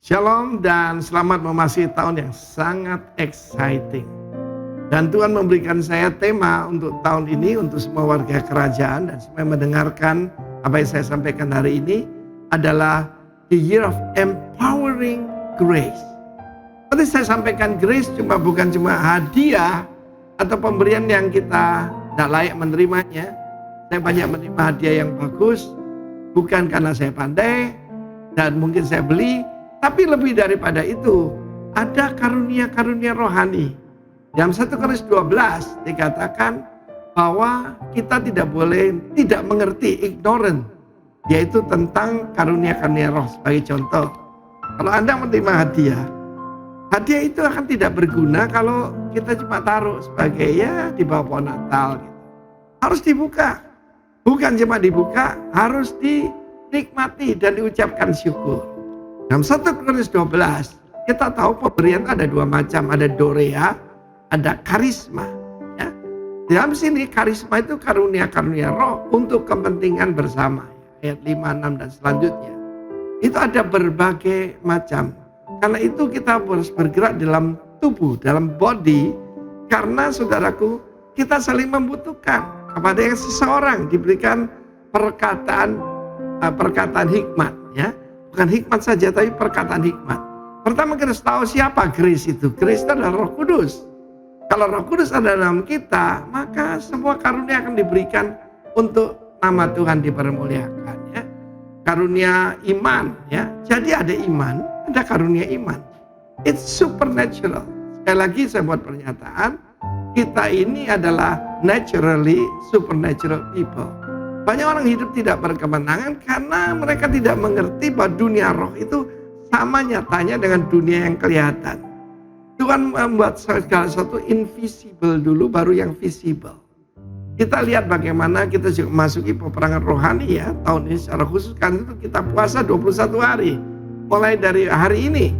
Shalom dan selamat memasuki tahun yang sangat exciting. Dan Tuhan memberikan saya tema untuk tahun ini untuk semua warga kerajaan dan semua yang mendengarkan apa yang saya sampaikan hari ini adalah the year of empowering grace. Seperti saya sampaikan, grace bukan cuma hadiah atau pemberian yang kita tidak layak menerimanya. Saya banyak menerima hadiah yang bagus, bukan karena saya pandai dan mungkin saya beli, tapi lebih daripada itu, ada karunia-karunia rohani. Dalam 1 Korintus 12 dikatakan bahwa kita tidak boleh tidak mengerti, ignorant, yaitu tentang karunia-karunia roh. Sebagai contoh, kalau Anda menerima hadiah itu akan tidak berguna kalau kita cuma taruh sebagai di bawah pohon Natal. Harus dibuka, bukan cuma dibuka, harus dinikmati dan diucapkan syukur. Dalam 1 Korintus 12 kita tahu pemberian ada dua macam, ada dorea, ada karisma. Ya. Dalam sini karisma itu karunia-karunia roh untuk kepentingan bersama. Ayat 5, 6 dan selanjutnya. Itu ada berbagai macam. Karena itu kita harus bergerak dalam tubuh, dalam body. Karena saudaraku, kita saling membutuhkan. Kepada yang seseorang diberikan perkataan hikmat, ya. Bukan hikmat saja, tapi perkataan hikmat. Pertama kita harus tahu siapa grace itu. Grace itu adalah Roh Kudus. Kalau Roh Kudus ada dalam kita, maka semua karunia akan diberikan untuk nama Tuhan dipermuliakan. Ya. Karunia iman, ya. Jadi ada iman, ada karunia iman. It's supernatural. Sekali lagi saya buat pernyataan, kita ini adalah naturally supernatural people. Banyak orang hidup tidak berkemenangan karena mereka tidak mengerti bahwa dunia roh itu sama nyatanya dengan dunia yang kelihatan. Tuhan membuat segala sesuatu invisible dulu, baru yang visible. Kita lihat bagaimana kita juga memasuki peperangan rohani ya. Tahun ini secara khusus kan itu kita puasa 21 hari. Mulai dari hari ini,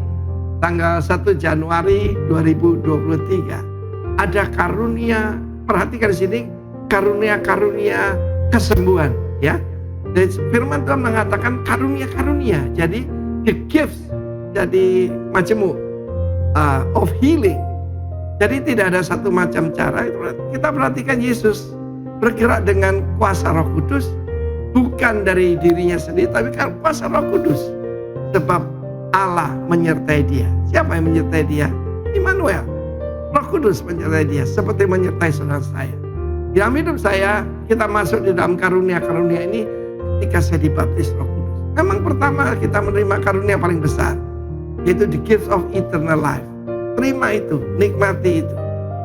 tanggal 1 Januari 2023. Ada karunia, perhatikan di sini, karunia-karunia kesembuhan, ya. Dan firman Tuhan mengatakan karunia-karunia. Jadi the gifts, jadi majemuk of healing. Jadi tidak ada satu macam cara. Kita perhatikan Yesus bergerak dengan kuasa Roh Kudus, bukan dari dirinya sendiri, tapi kan kuasa Roh Kudus. Sebab Allah menyertai dia. Siapa yang menyertai dia? Immanuel. Roh Kudus menyertai dia, seperti menyertai saudara saya. Dalam hidup saya, kita masuk di dalam karunia-karunia ini ketika saya dibaptis Roh Kudus. Memang pertama kita menerima karunia paling besar, yaitu the gift of eternal life. Terima itu, nikmati itu.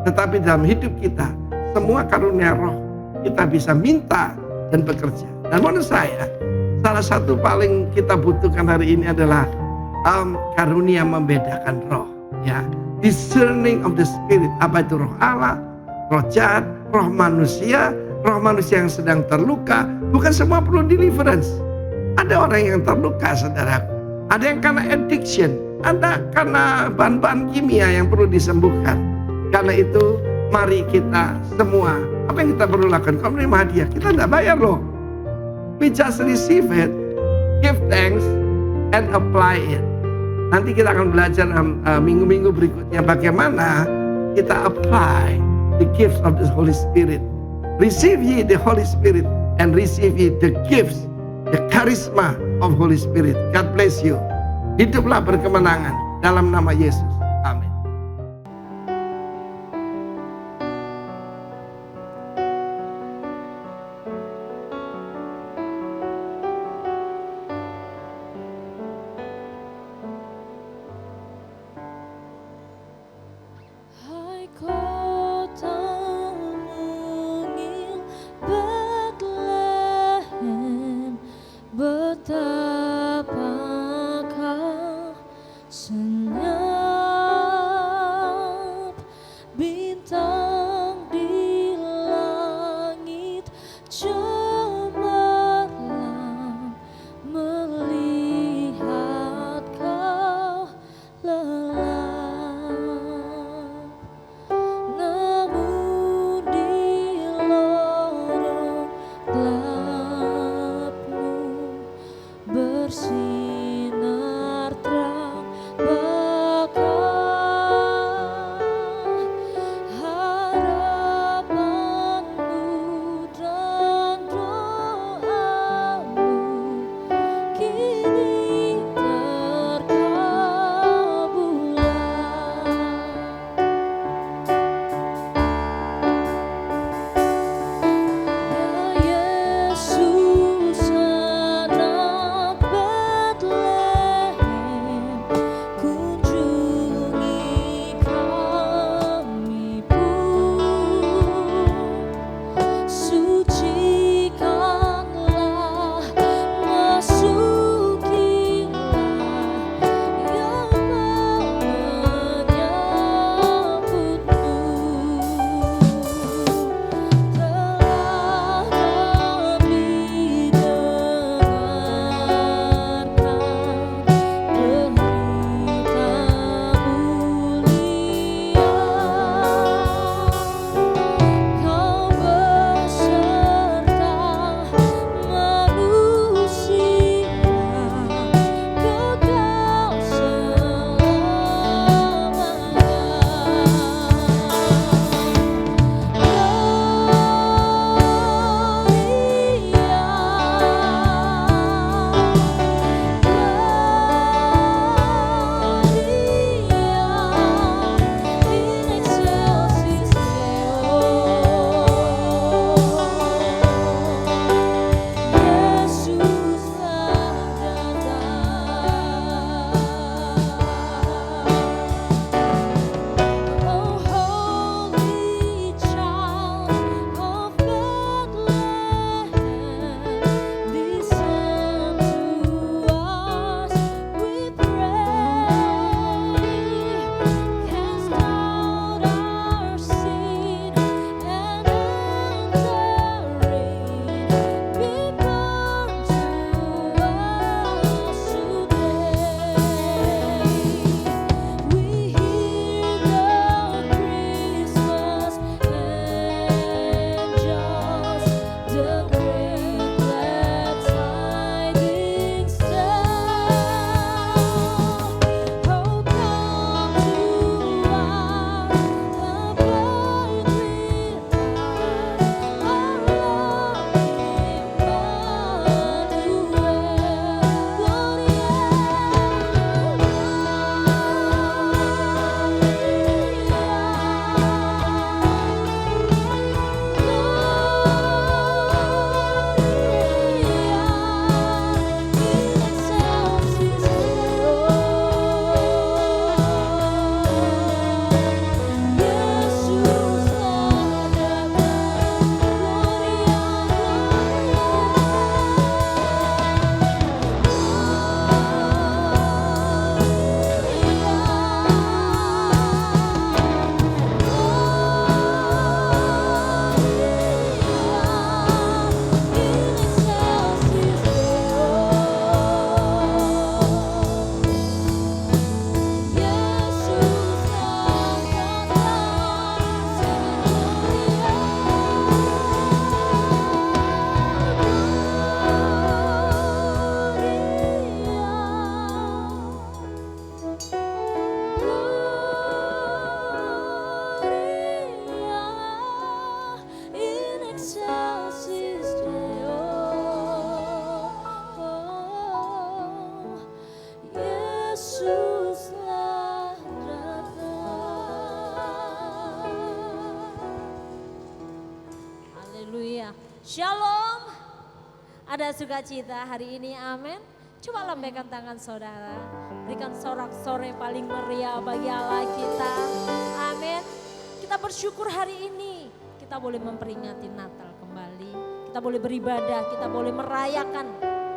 Tetapi dalam hidup kita, semua karunia roh kita bisa minta dan bekerja. Dan menurut saya, salah satu paling kita butuhkan hari ini adalah karunia membedakan roh. Ya, discerning of the spirit. Apa itu roh Allah, roh jahat, roh manusia yang sedang terluka. Bukan semua perlu deliverance. Ada orang yang terluka, saudaraku. Ada yang karena addiction, ada karena bahan-bahan kimia yang perlu disembuhkan. Karena itu, mari kita semua, apa yang kita perlu lakukan? Kalau menerima hadiah, kita tidak bayar loh. We just receive it, give thanks, and apply it. Nanti kita akan belajar minggu-minggu berikutnya bagaimana kita apply the gifts of the Holy Spirit. Receive ye the Holy Spirit and receive ye the gifts, the charisma of Holy Spirit. God bless you. Hiduplah berkemenangan dalam nama Yesus. Amin. Betapakah senyap Shalom. Ada sukacita hari ini, amin. Coba lambaikan tangan saudara. Berikan sorak-sorai paling meriah bagi Allah kita. Amin. Kita bersyukur hari ini. Kita boleh memperingati Natal kembali. Kita boleh beribadah, kita boleh merayakan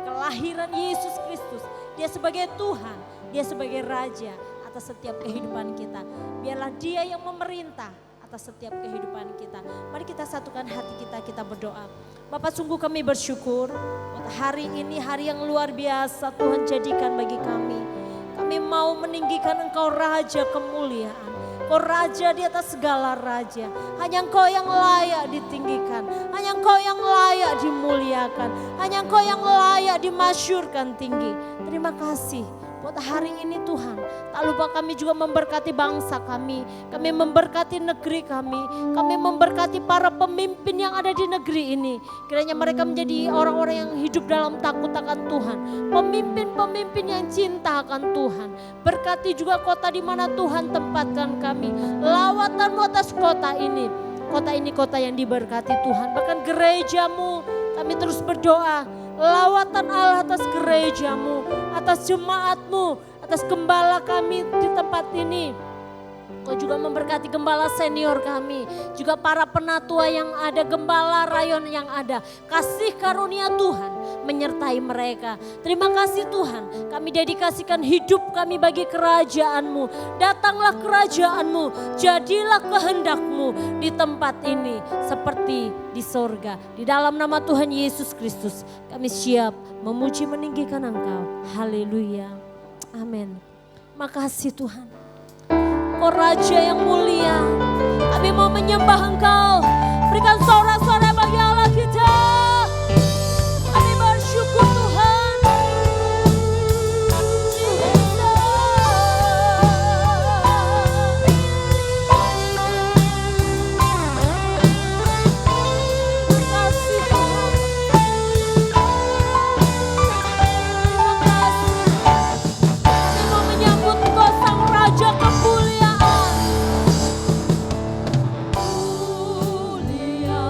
kelahiran Yesus Kristus. Dia sebagai Tuhan, dia sebagai Raja atas setiap kehidupan kita. Biarlah dia yang memerintah atas setiap kehidupan kita. Mari kita satukan hati kita, kita berdoa. Bapak, sungguh kami bersyukur buat hari ini, hari yang luar biasa Tuhan jadikan bagi kami. Kami mau meninggikan Engkau Raja kemuliaan. Engkau Raja di atas segala raja. Hanya Engkau yang layak ditinggikan. Hanya Engkau yang layak dimuliakan. Hanya Engkau yang layak dimasyurkan tinggi. Terima kasih buat hari ini Tuhan. Tak lupa kami juga memberkati bangsa kami. Kami memberkati negeri kami. Kami memberkati para pemimpin yang ada di negeri ini. Kiranya mereka menjadi orang-orang yang hidup dalam takut akan Tuhan. Pemimpin-pemimpin yang cinta akan Tuhan. Berkati juga kota di mana Tuhan tempatkan kami. Lawatan atas kota ini. Kota ini kota yang diberkati Tuhan. Bahkan gerejamu, kami terus berdoa. Lawatan Allah atas gerejamu, atas jemaatmu, atas gembala kami di tempat ini. Kau juga memberkati gembala senior kami, juga para penatua yang ada, gembala rayon yang ada. Kasih karunia Tuhan menyertai mereka. Terima kasih Tuhan, kami dedikasikan hidup kami bagi kerajaan-Mu. Datanglah kerajaan-Mu, jadilah kehendak-Mu di tempat ini seperti di sorga. Di dalam nama Tuhan Yesus Kristus kami siap memuji meninggikan Engkau. Haleluya. Amin. Makasih Tuhan. Engkau Raja yang mulia. Kami mau menyembah Engkau. Berikan sorak-sorai bagi Allah kita. Kami bersyukur Tuhan. Kasih Tuhan. Terima kasih. Kami mau menyambut Engkau Sang Raja kemuliaan. Mulia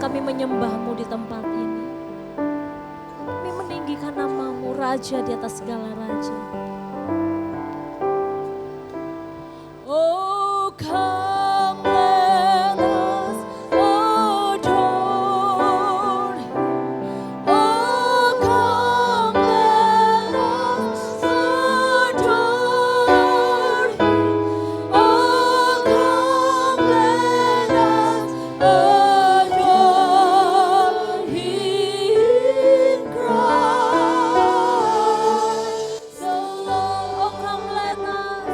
kami menyembah-Mu di tempat ini. Kami meninggikan nama-Mu, Raja di atas segala raja. Oh, come let us adore Him. Oh, come let us adore Him. Oh, come let us adore Him, Christ the Lord. Oh, come let us.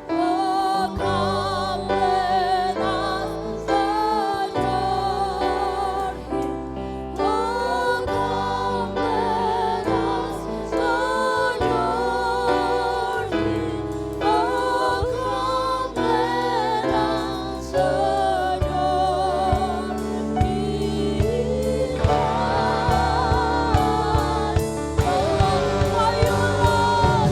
Oh, come let us adore Him. Oh, come let us adore Him. Oh, come let us adore Him, Christ. For you, Lord,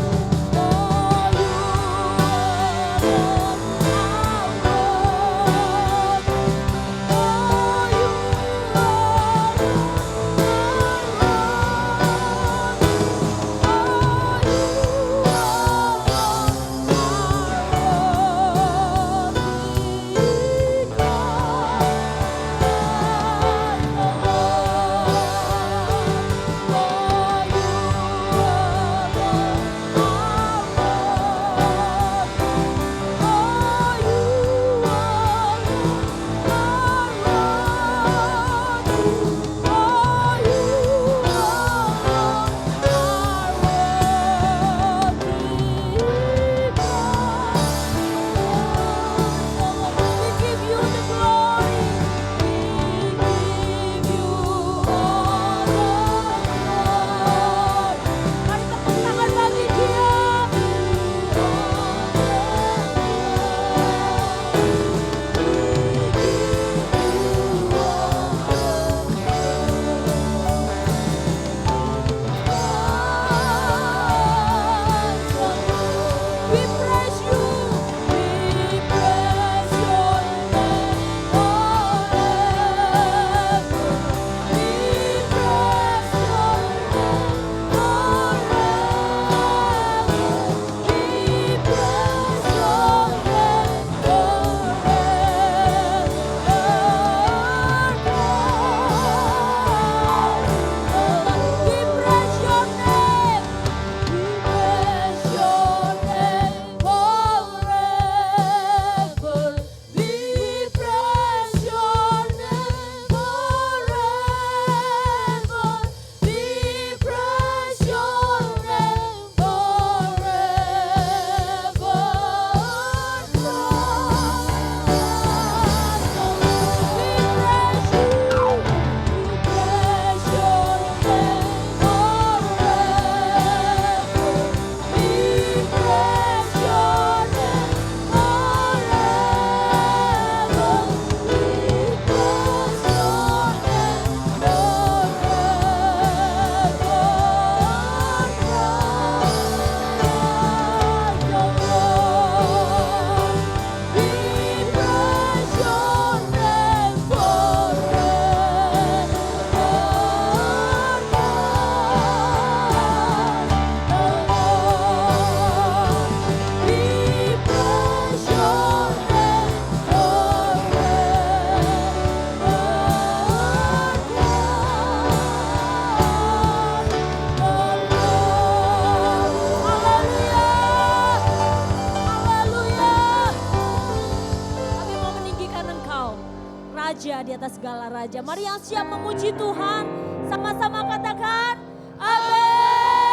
Raja di atas segala raja. Mari yang siap memuji Tuhan, sama-sama katakan amin.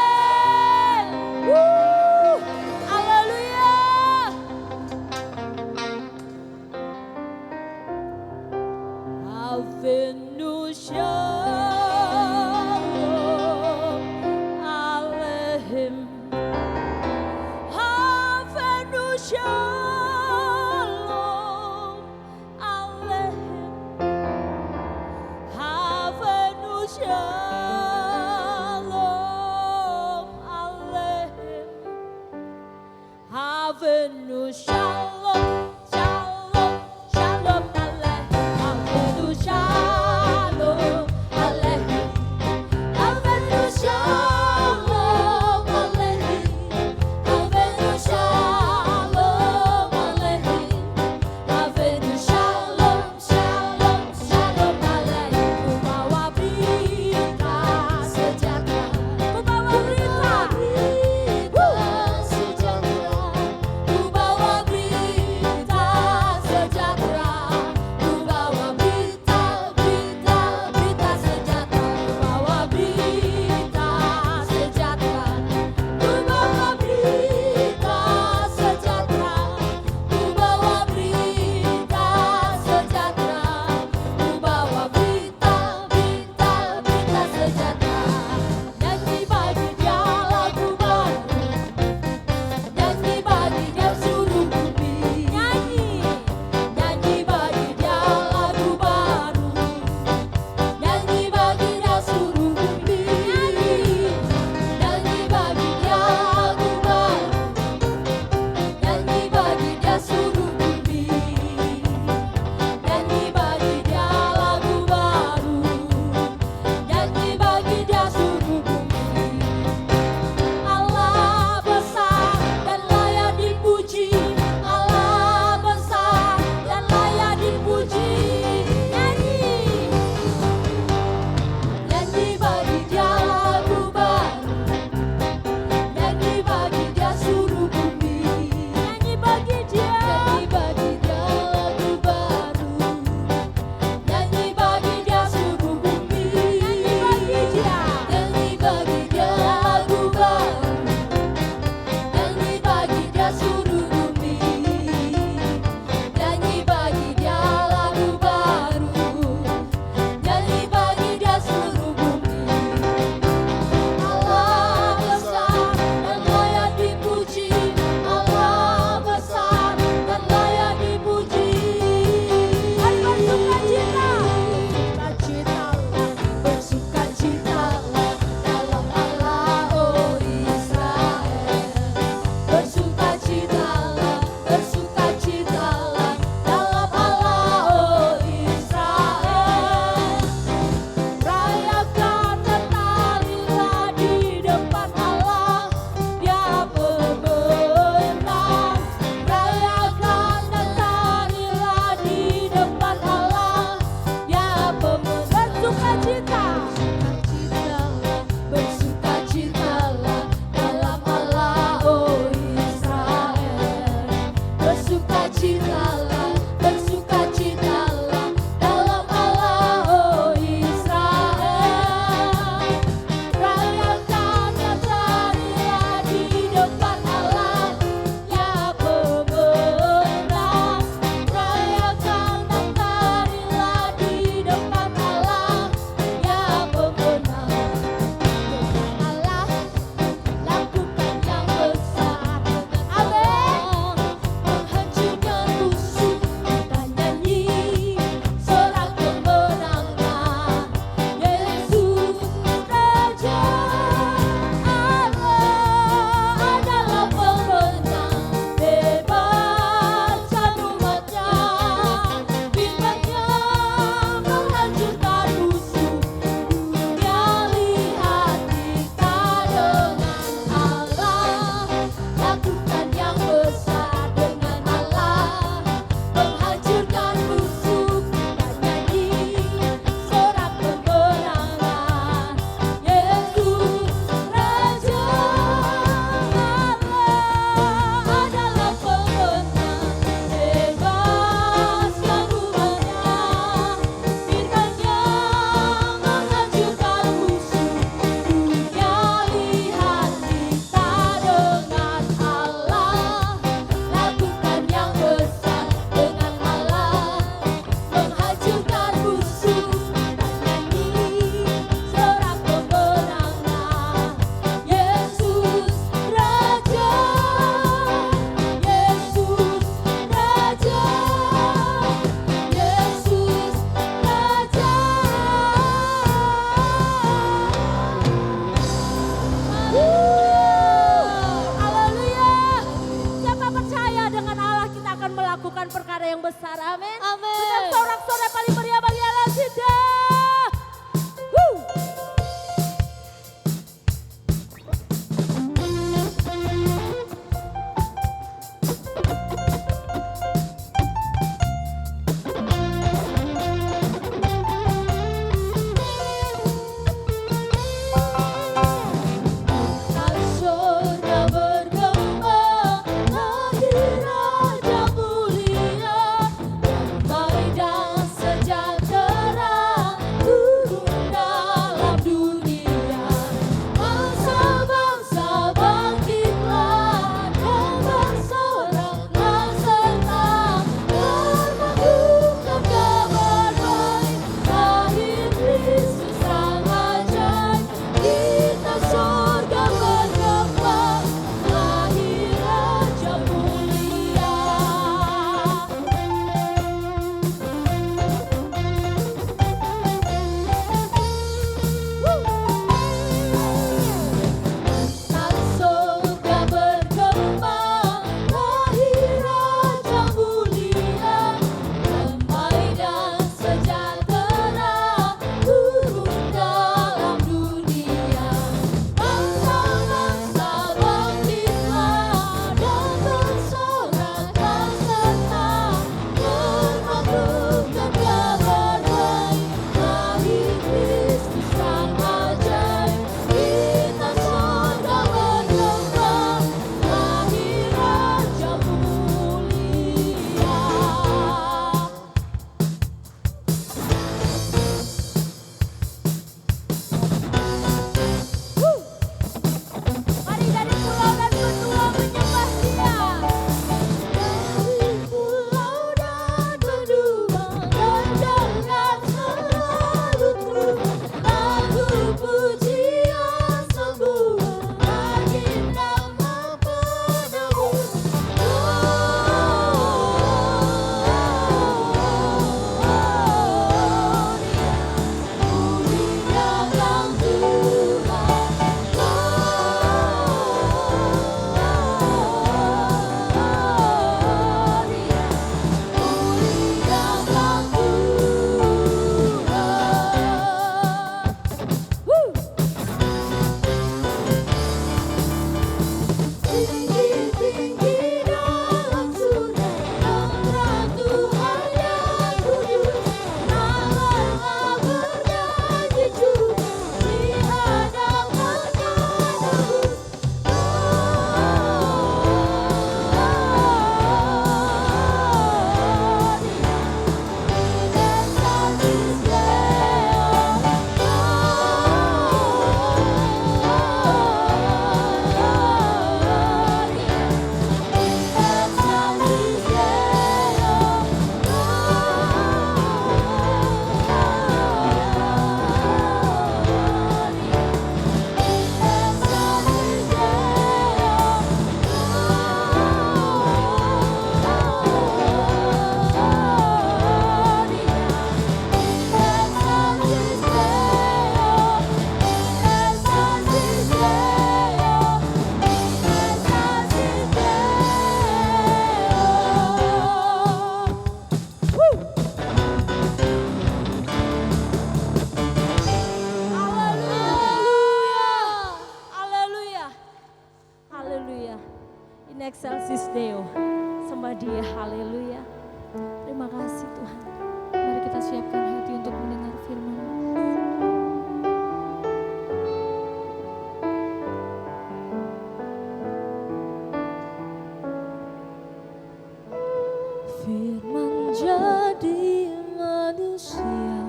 Haleluya. Avenu Shalom Aleichem. Avenu Shalom Aleichem. Avenu Shalom Aleichem. Avenu Shalom, Shalom, Shalom Aleichem. Avenu Shalom. melakukan perkara yang besar. Amin. Amin. Berikan sorak-sorai paling meriah bagi Allah kita. Woo. Surga bergema, lahir Raja mulia, damai dan sejahtera turun dalam dunia. Bangsa-bangsa bangkitlah dan bersoraklah serta bermegahkan kabar baik, lahir Kristus Sang Ajaib. Kita surga bergema, lahir Raja mulia. Surga bergema, lahir Raja mulia, damai dan sejahtera turun dalam dunia. Bangsa-bangsa bangkitlah dan bersoraklah serta bermegahkan kabar baik, lahir Kristus Sang Ajaib. Kita surga bergema, lahir Raja mulia. Mari dari pulau dan benua menyembah Dia. Dari pulau dan benua terdengar selalu terus lagu pujian semua bagi nama penebus. Muliakan tinggi-tinggi dalam surga, Sang Tuhan yang kudus, Allah bernyanyi juga di hadapan penebus. Haleluya. Haleluya. In excelsis Deo. Sembah Dia. Haleluya. Terima kasih Tuhan. Mari kita siapkan hati untuk mendengar firman. Firman jadi manusia,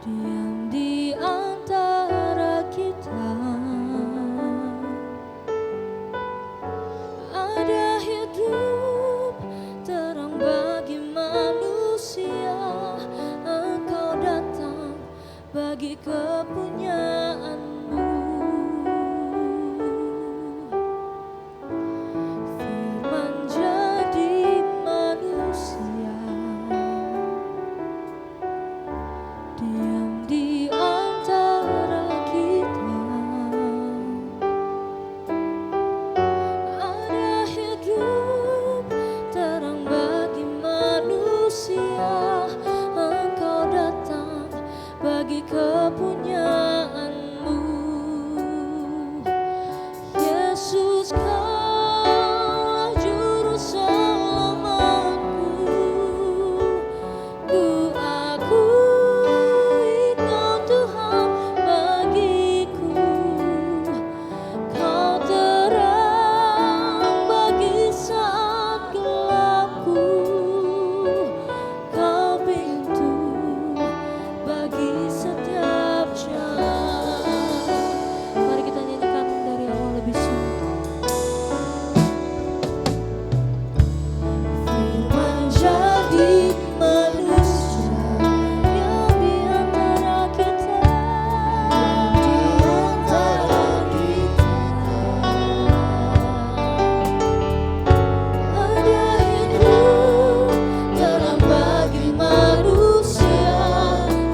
diam di antara kita. Ada hidup terang bagi manusia, Engkau datang bagi kepunyaanmu. Yesus Kaulah juru selamatku. Ku akui Kau Tuhan bagiku. Kau terang bagi saat gelapku. Kau pintu bagi setiap jalan. Mari kita nyanyikan dari awal lebih sungguh. Firman jadi manusia yang di antara kita. Ada hidup dalam bagi manusia.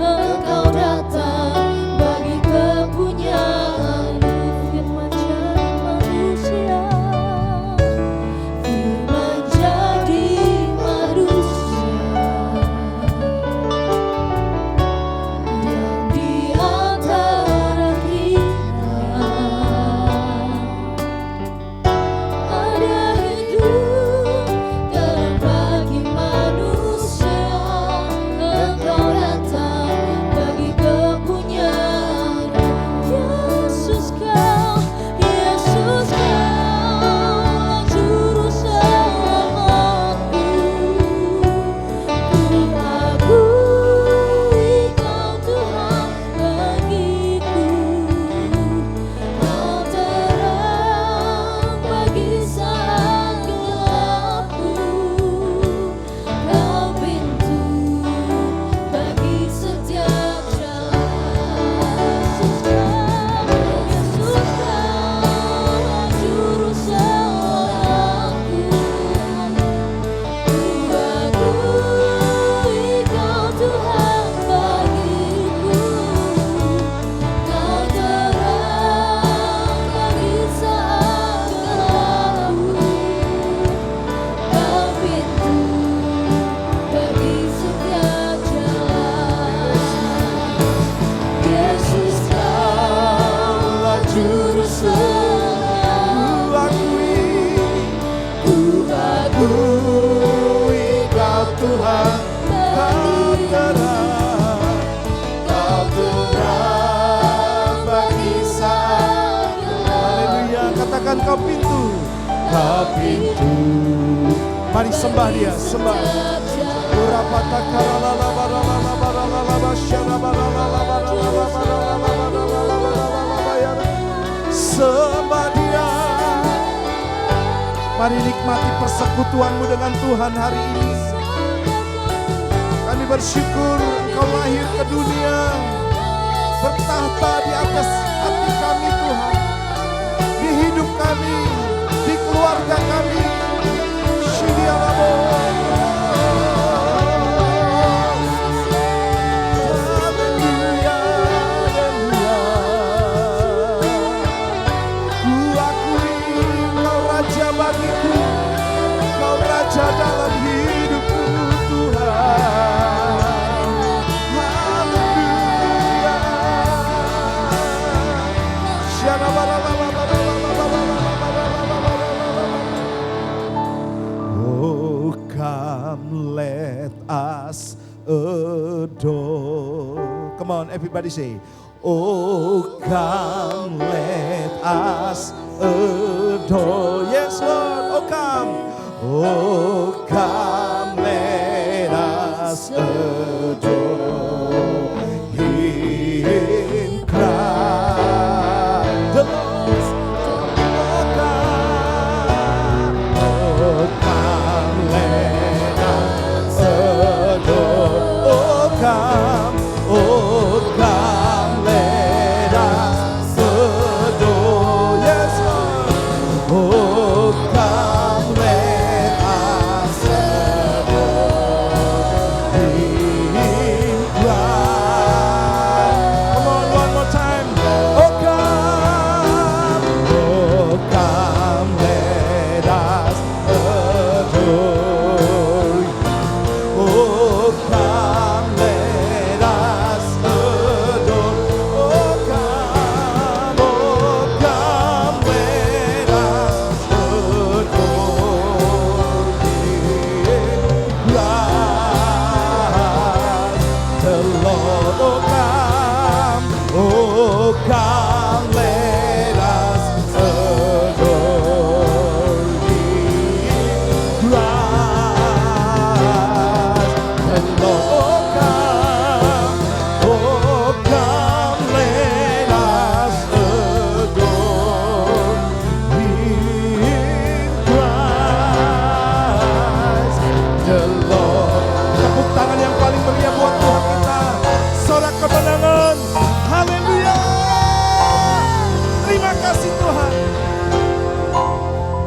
Engkau datang bagi kepunyaanmu. Firman jadi manusia. Firman jadi manusia yang di antara kita. Ada hidup dalam bagi manusia. Engkau datang bagi kepunyaan. Yesus Kau juru selamatku. Ku akui Kau Tuhan bagiku. Kau terang bagi saat gelapku. Kau pintu bagi setiap jalan. Yesus Kaulah juru selamatku. Ku akui Kau Tuhan bagiku. Kau terang bagi saat gelapku. Kau pintu bagi setiap jalan. Yesus Kaulah juru selamatku. Ku akui Kau Tuhan, Kau terang, Kau terang bagi saat gelap. Haleluya, katakan Kau pintu, Kau pintu. Mari sembah Dia, sembah. Sembah Dia. Mari nikmati persekutuanmu dengan Tuhan hari ini. Kami bersyukur Engkau lahir ke dunia, bertahta di atas hati kami Tuhan, di hidup kami, di keluarga kami. Haleluya, haleluya. Ku akui Engkau Raja bagiku, Engkau Raja dalam hidupku Tuhan. Haleluya. Oh, come let us adore. Come on, everybody say, oh, come let us adore. Yes, Lord. Oh, come. Oh, come let us adore in Christ the Lord. Oh, come let us adore. Oh, come let us adore. Yes, Lord. Oh, come let us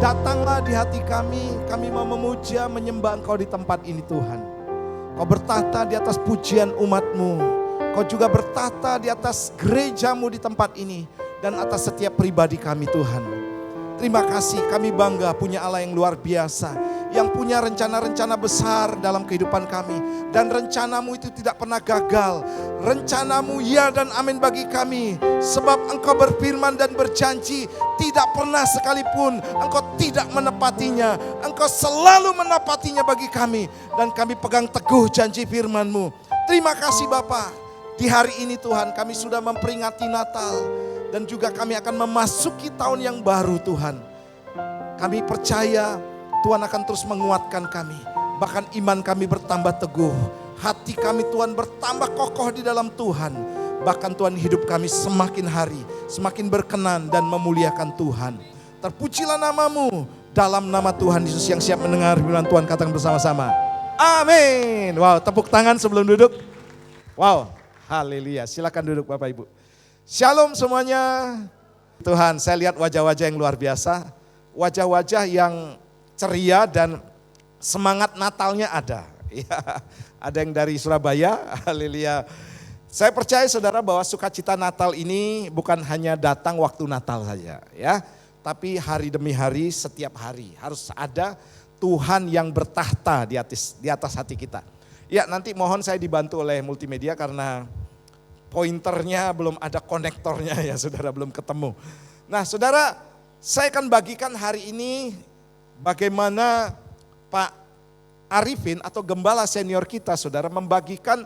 Datanglah di hati kami mau memuja, menyembah Engkau di tempat ini Tuhan. Kau bertahta di atas pujian umat-Mu. Kau juga bertahta di atas gereja-Mu di tempat ini. Dan atas setiap pribadi kami Tuhan. Terima kasih, kami bangga punya Allah yang luar biasa. Yang punya rencana-rencana besar dalam kehidupan kami. Dan rencana-Mu itu tidak pernah gagal. Rencana-Mu ya dan amin bagi kami. Sebab Engkau berfirman dan berjanji, tidak pernah sekalipun Engkau tidak menepatinya. Engkau selalu menepatinya bagi kami. Dan kami pegang teguh janji firman-Mu. Terima kasih Bapa. Di hari ini Tuhan, kami sudah memperingati Natal. Dan juga kami akan memasuki tahun yang baru Tuhan. Kami percaya Tuhan akan terus menguatkan kami. Bahkan iman kami bertambah teguh. Hati kami Tuhan bertambah kokoh di dalam Tuhan. Bahkan Tuhan hidup kami semakin hari, semakin berkenan dan memuliakan Tuhan. Terpujilah nama-Mu dalam nama Tuhan Yesus yang siap mendengar firman Tuhan, katakan bersama-sama. Amin. Wow, tepuk tangan sebelum duduk. Wow, haleluya. Silakan duduk Bapak Ibu. Shalom semuanya. Tuhan, saya lihat wajah-wajah yang luar biasa. Wajah-wajah yang ceria dan semangat Natalnya ada. Ya, ada yang dari Surabaya, haleluya. Saya percaya saudara bahwa sukacita Natal ini bukan hanya datang waktu Natal saja, ya. Tapi hari demi hari, setiap hari harus ada Tuhan yang bertahta di atas hati kita. Ya, nanti mohon saya dibantu oleh multimedia karena pointernya belum ada konektornya ya saudara, belum ketemu. Nah saudara, saya akan bagikan hari ini bagaimana Pak Arifin atau gembala senior kita saudara membagikan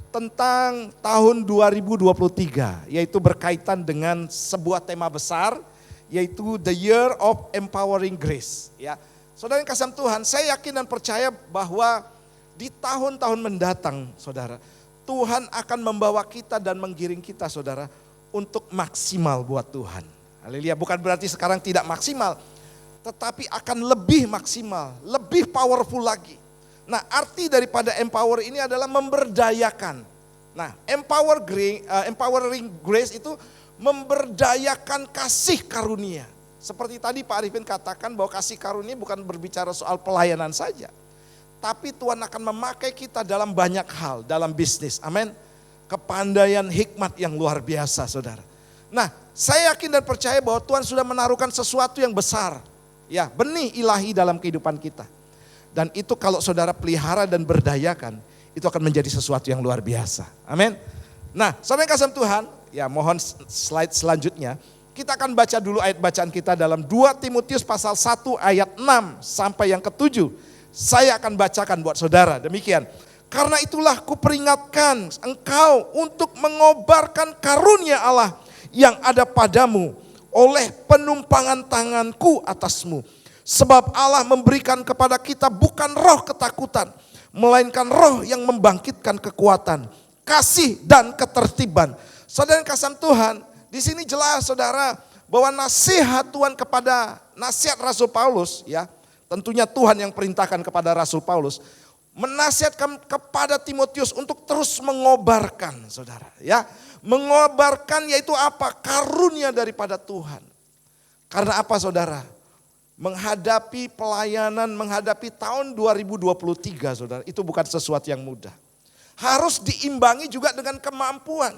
tentang tahun 2023. Yaitu berkaitan dengan sebuah tema besar yaitu The Year of Empowering Grace. Ya, saudara yang kasih Tuhan, saya yakin dan percaya bahwa di tahun-tahun mendatang saudara, Tuhan akan membawa kita dan menggiring kita saudara untuk maksimal buat Tuhan. Haleluya, bukan berarti sekarang tidak maksimal, tetapi akan lebih maksimal, lebih powerful lagi. Nah, arti daripada empower ini adalah memberdayakan. Nah, empowering grace itu memberdayakan kasih karunia. Seperti tadi Pak Arifin katakan bahwa kasih karunia bukan berbicara soal pelayanan saja. Tapi Tuhan akan memakai kita dalam banyak hal, dalam bisnis, amin. Kepandaian hikmat yang luar biasa saudara. Nah, saya yakin dan percaya bahwa Tuhan sudah menaruhkan sesuatu yang besar. Ya, benih ilahi dalam kehidupan kita. Dan itu kalau saudara pelihara dan berdayakan, itu akan menjadi sesuatu yang luar biasa, amin. Nah, saudara yang kasih Tuhan, ya mohon slide selanjutnya. Kita akan baca dulu ayat bacaan kita dalam 2 Timotius pasal 1 ayat 6 sampai yang ke-7. Saya akan bacakan buat saudara, demikian. Karena itulah kuperingatkan engkau untuk mengobarkan karunia Allah yang ada padamu oleh penumpangan tanganku atasmu. Sebab Allah memberikan kepada kita bukan roh ketakutan, melainkan roh yang membangkitkan kekuatan, kasih dan ketertiban. Saudara yang kasih Tuhan, di sini jelas saudara bahwa nasihat Tuhan kepada nasihat Rasul Paulus ya. Tentunya Tuhan yang perintahkan kepada Rasul Paulus menasihatkan kepada Timotius untuk terus mengobarkan saudara ya. Mengobarkan yaitu apa? Karunia daripada Tuhan. Karena apa saudara? Menghadapi pelayanan, menghadapi tahun 2023 saudara, itu bukan sesuatu yang mudah. Harus diimbangi juga dengan kemampuan.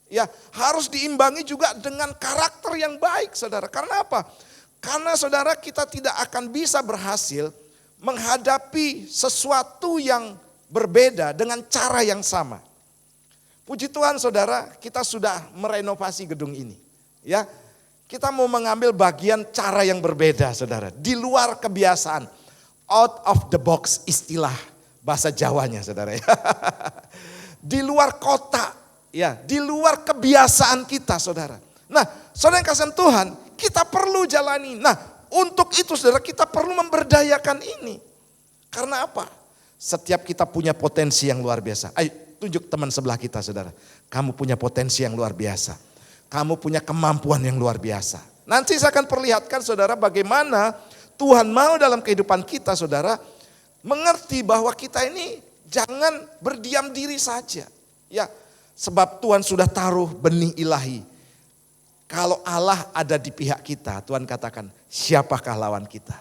Ya, harus diimbangi juga dengan karakter yang baik saudara. Karena apa? Karena saudara kita tidak akan bisa berhasil menghadapi sesuatu yang berbeda dengan cara yang sama. Puji Tuhan saudara, kita sudah merenovasi gedung ini. Ya, kita mau mengambil bagian cara yang berbeda saudara. Di luar kebiasaan, out of the box istilah bahasa Jawanya saudara. Di luar kota, ya, di luar kebiasaan kita saudara. Nah, saudara yang kasih Tuhan, kita perlu jalani. Nah, untuk itu saudara kita perlu memberdayakan ini. Karena apa? Setiap kita punya potensi yang luar biasa. Ayo tunjuk teman sebelah kita saudara. Kamu punya potensi yang luar biasa. Kamu punya kemampuan yang luar biasa. Nanti saya akan perlihatkan saudara bagaimana Tuhan mau dalam kehidupan kita saudara. Mengerti bahwa kita ini jangan berdiam diri saja. Ya, sebab Tuhan sudah taruh benih ilahi Kalau Allah ada di pihak kita, Tuhan katakan, siapakah lawan kita?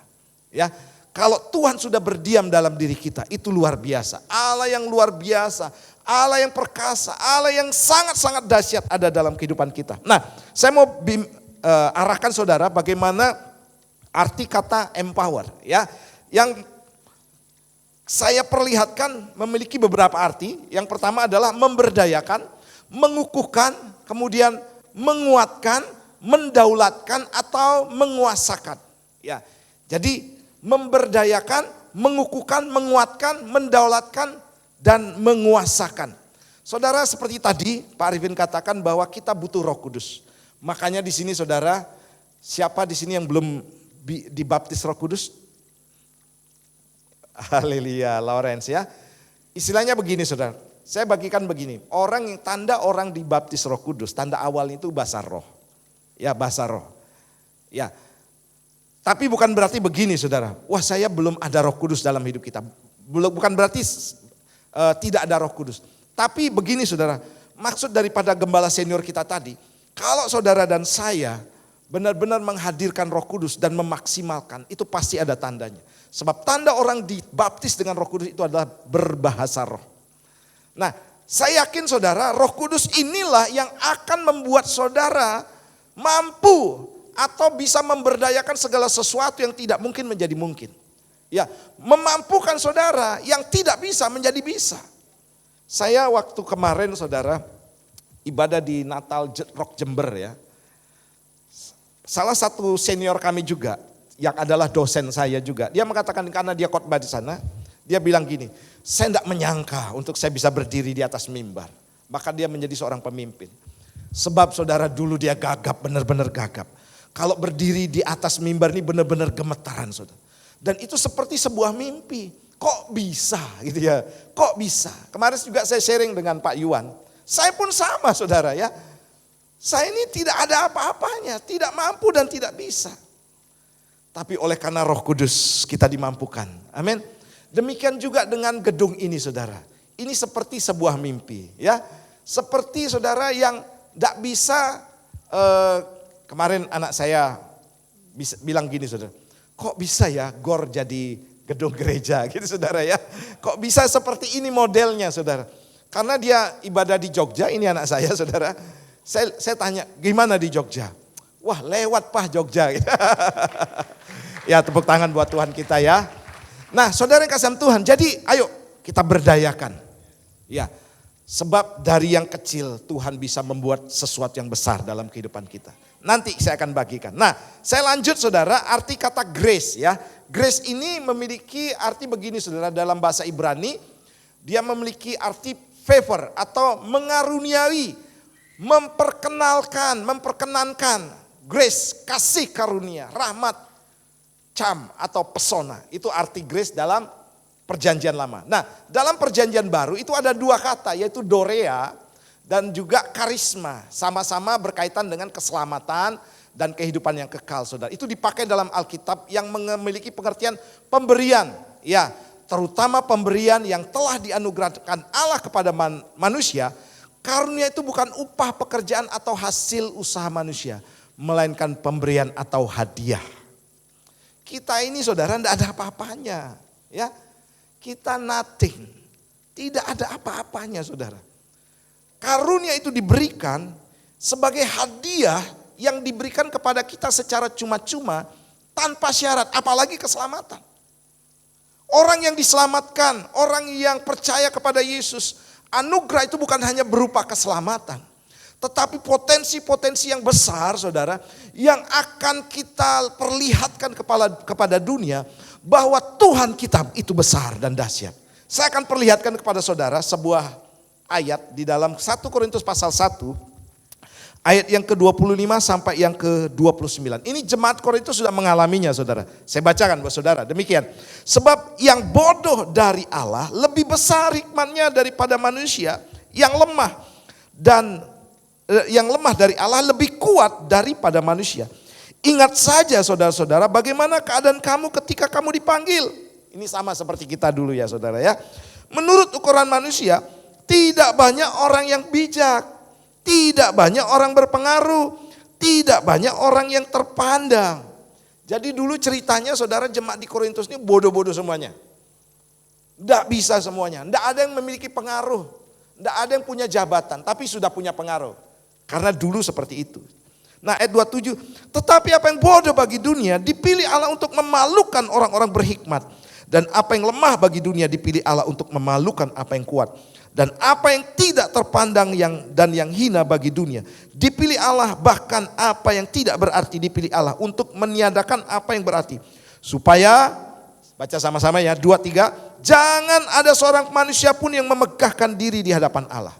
Ya, kalau Tuhan sudah berdiam dalam diri kita, itu luar biasa. Allah yang luar biasa, Allah yang perkasa, Allah yang sangat-sangat dahsyat ada dalam kehidupan kita. Nah, saya mau arahkan saudara bagaimana arti kata empower, ya. Yang saya perlihatkan memiliki beberapa arti. Yang pertama adalah memberdayakan, mengukuhkan, kemudian menguatkan, mendaulatkan atau menguasakan. Ya. Jadi memberdayakan, mengukuhkan, menguatkan, mendaulatkan dan menguasakan. Saudara, seperti tadi Pak Arifin katakan bahwa kita butuh Roh Kudus. Makanya di sini saudara, siapa di sini yang belum dibaptis Roh Kudus? Haleluya, Lawrence ya. Istilahnya begini saudara. Saya bagikan begini, tanda orang dibaptis Roh Kudus, tanda awal itu basar roh. Ya, basar roh. Ya. Tapi bukan berarti begini saudara, wah saya belum ada Roh Kudus dalam hidup kita. Bukan berarti tidak ada Roh Kudus. Tapi begini saudara, maksud daripada gembala senior kita tadi, kalau saudara dan saya benar-benar menghadirkan Roh Kudus dan memaksimalkan, itu pasti ada tandanya. Sebab tanda orang dibaptis dengan Roh Kudus itu adalah berbahasa roh. Nah, saya yakin saudara, Roh Kudus inilah yang akan membuat saudara mampu atau bisa memberdayakan segala sesuatu yang tidak mungkin menjadi mungkin. Ya, memampukan saudara yang tidak bisa menjadi bisa. Saya waktu kemarin saudara ibadah di Natal Rock Jember ya. Salah satu senior kami juga yang adalah dosen saya juga. Dia mengatakan karena dia khotbah di sana, dia bilang gini, saya tidak menyangka untuk saya bisa berdiri di atas mimbar. Maka dia menjadi seorang pemimpin. Sebab saudara dulu dia gagap, benar-benar gagap. Kalau berdiri di atas mimbar ini benar-benar gemetaran saudara. Dan itu seperti sebuah mimpi. Kok bisa gitu ya, kok bisa. Kemarin juga saya sharing dengan Pak Yuan. Saya pun sama saudara ya. Saya ini tidak ada apa-apanya, tidak mampu dan tidak bisa. Tapi oleh karena Roh Kudus kita dimampukan. Amin. Demikian juga dengan gedung ini saudara. Ini seperti sebuah mimpi ya. Seperti saudara yang tidak bisa, kemarin anak saya bilang gini saudara. Kok bisa ya GOR jadi gedung gereja gitu saudara ya. Kok bisa seperti ini modelnya saudara. Karena dia ibadah di Jogja, ini anak saya saudara. Saya tanya gimana di Jogja. Wah lewat Pak Jogja. Ya tepuk tangan buat Tuhan kita ya. Nah saudara yang kasih Tuhan, jadi ayo kita berdayakan. Ya, sebab dari yang kecil Tuhan bisa membuat sesuatu yang besar dalam kehidupan kita. Nanti saya akan bagikan. Nah saya lanjut saudara, arti kata grace ya. Grace ini memiliki arti begini saudara, dalam bahasa Ibrani. Dia memiliki arti favor atau mengaruniai, memperkenankan. Grace, kasih karunia, rahmat. Cam atau pesona, itu arti grace dalam perjanjian lama. Nah dalam perjanjian baru itu ada dua kata yaitu dorea dan juga karisma. Sama-sama berkaitan dengan keselamatan dan kehidupan yang kekal saudara. Itu dipakai dalam Alkitab yang memiliki pengertian pemberian. Ya, terutama pemberian yang telah dianugerahkan Allah kepada manusia. Karunia itu bukan upah pekerjaan atau hasil usaha manusia. Melainkan pemberian atau hadiah. Kita ini saudara tidak ada apa-apanya. Ya, kita nothing. Tidak ada apa-apanya saudara. Karunia itu diberikan sebagai hadiah yang diberikan kepada kita secara cuma-cuma tanpa syarat, apalagi keselamatan. Orang yang diselamatkan, orang yang percaya kepada Yesus, anugerah itu bukan hanya berupa keselamatan. Tetapi potensi-potensi yang besar saudara, yang akan kita perlihatkan kepada dunia bahwa Tuhan kita itu besar dan dahsyat. Saya akan perlihatkan kepada saudara sebuah ayat di dalam 1 Korintus pasal 1, ayat yang ke-25 sampai yang ke-29. Ini jemaat Korintus sudah mengalaminya saudara. Saya bacakan buat saudara, demikian. Sebab yang bodoh dari Allah lebih besar hikmatnya daripada manusia, yang lemah dari Allah lebih kuat daripada manusia. Ingat saja saudara-saudara bagaimana keadaan kamu ketika kamu dipanggil. Ini sama seperti kita dulu ya saudara ya. Menurut ukuran manusia tidak banyak orang yang bijak. Tidak banyak orang berpengaruh. tidak banyak orang yang terpandang. Jadi dulu ceritanya saudara jemaat di Korintus ini bodoh-bodoh semuanya. Tidak bisa semuanya, tidak ada yang memiliki pengaruh, tidak ada yang punya jabatan, tapi sudah punya pengaruh. Karena dulu seperti itu. Nah ayat 27, tetapi apa yang bodoh bagi dunia dipilih Allah untuk memalukan orang-orang berhikmat. Dan apa yang lemah bagi dunia dipilih Allah untuk memalukan apa yang kuat. Dan apa yang tidak terpandang dan yang hina bagi dunia dipilih Allah, bahkan apa yang tidak berarti dipilih Allah untuk meniadakan apa yang berarti. Supaya, baca sama-sama ya, 2-3, jangan ada seorang manusia pun yang memegahkan diri di hadapan Allah.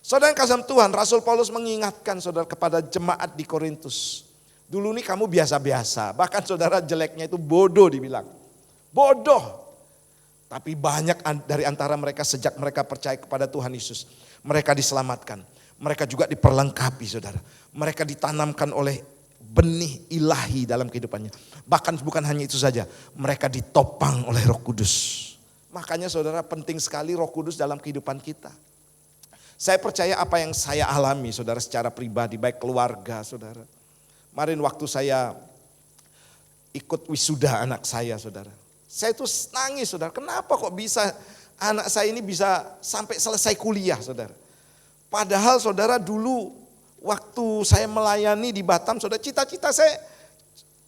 Saudara yang kasih Tuhan, Rasul Paulus mengingatkan saudara kepada jemaat di Korintus. Dulu nih kamu biasa-biasa, bahkan saudara jeleknya itu bodoh dibilang. Bodoh. Tapi banyak dari antara mereka sejak mereka percaya kepada Tuhan Yesus, mereka diselamatkan. Mereka juga diperlengkapi saudara. Mereka ditanamkan oleh benih ilahi dalam kehidupannya. Bahkan bukan hanya itu saja, mereka ditopang oleh Roh Kudus. Makanya saudara penting sekali Roh Kudus dalam kehidupan kita. Saya percaya apa yang saya alami saudara secara pribadi, baik keluarga saudara. Kemarin waktu saya ikut wisuda anak saya saudara. Saya tuh nangis saudara, kenapa kok bisa anak saya ini bisa sampai selesai kuliah saudara. Padahal saudara dulu waktu saya melayani di Batam saudara, cita-cita saya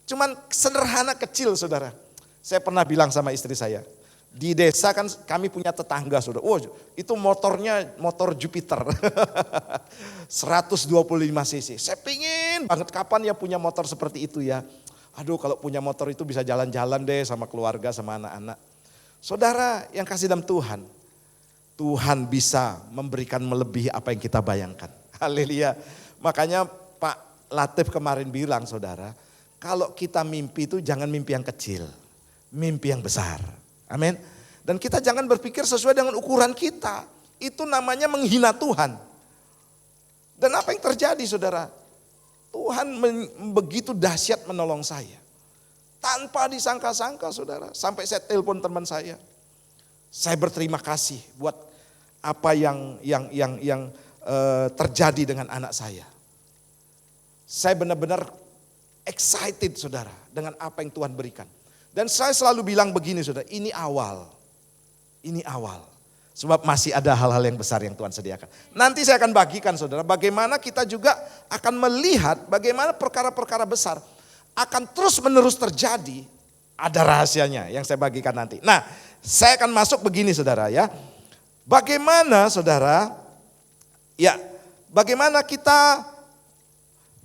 cuman sederhana kecil saudara. Saya pernah bilang sama istri saya, di desa kan kami punya tetangga saudara, oh itu motornya motor Jupiter 125 cc. Saya pingin banget kapan ya punya motor seperti itu ya. Aduh kalau punya motor itu bisa jalan-jalan deh sama keluarga, sama anak-anak. Saudara yang kasih dalam Tuhan, Tuhan bisa memberikan melebihi apa yang kita bayangkan. Haleluya. Makanya Pak Latif kemarin bilang saudara, kalau kita mimpi itu jangan mimpi yang kecil, mimpi yang besar. Amin. Dan kita jangan berpikir sesuai dengan ukuran kita. Itu namanya menghina Tuhan. Dan apa yang terjadi saudara? Tuhan begitu dahsyat menolong saya. Tanpa disangka-sangka saudara. Sampai saya telepon teman saya. Saya berterima kasih buat apa yang terjadi dengan anak saya. Saya benar-benar excited saudara dengan apa yang Tuhan berikan. Dan saya selalu bilang begini saudara, ini awal. Ini awal. Sebab masih ada hal-hal yang besar yang Tuhan sediakan. Nanti saya akan bagikan saudara, bagaimana kita juga akan melihat bagaimana perkara-perkara besar akan terus menerus terjadi. Ada rahasianya yang saya bagikan nanti. Nah, saya akan masuk begini saudara ya. Bagaimana saudara, ya bagaimana kita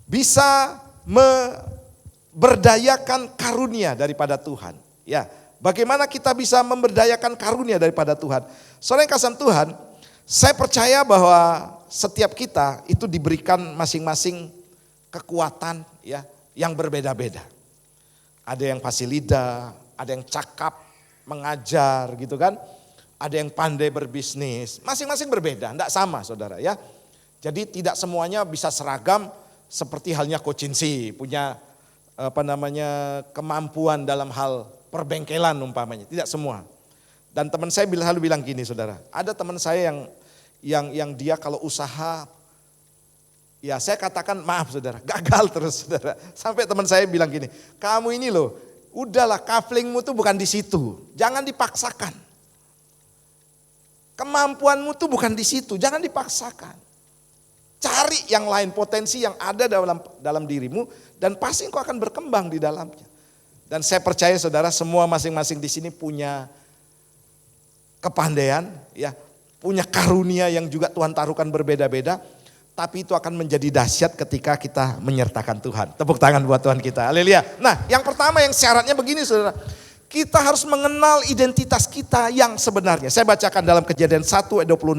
bisa memberdayakan karunia daripada Tuhan. Ya, bagaimana kita bisa memberdayakan karunia daripada Tuhan. Saudara yang kasih Tuhan, saya percaya bahwa setiap kita itu diberikan masing-masing kekuatan ya yang berbeda-beda. Ada yang fasih lidah, ada yang cakap, mengajar gitu kan. Ada yang pandai berbisnis, masing-masing berbeda, enggak sama saudara ya. Jadi tidak semuanya bisa seragam seperti halnya Coach Cincy, punya kemampuan dalam hal perbengkelan umpamanya, tidak semua. Dan teman saya selalu bilang gini saudara, ada teman saya yang dia kalau usaha, ya saya katakan maaf saudara, gagal terus saudara. Sampai teman saya bilang gini, kamu ini loh, udahlah kaflingmu tuh bukan di situ, jangan dipaksakan. Kemampuanmu tuh bukan di situ, jangan dipaksakan. Cari yang lain, potensi yang ada dalam dirimu, dan pasti engkau akan berkembang di dalamnya. Dan saya percaya saudara semua masing-masing di sini punya kepandaian, ya, punya karunia yang juga Tuhan taruhkan berbeda-beda, tapi itu akan menjadi dahsyat ketika kita menyertakan Tuhan. Tepuk tangan buat Tuhan kita, haleluya. Nah yang pertama yang syaratnya begini saudara, kita harus mengenal identitas kita yang sebenarnya. Saya bacakan dalam Kejadian 1 ayat 26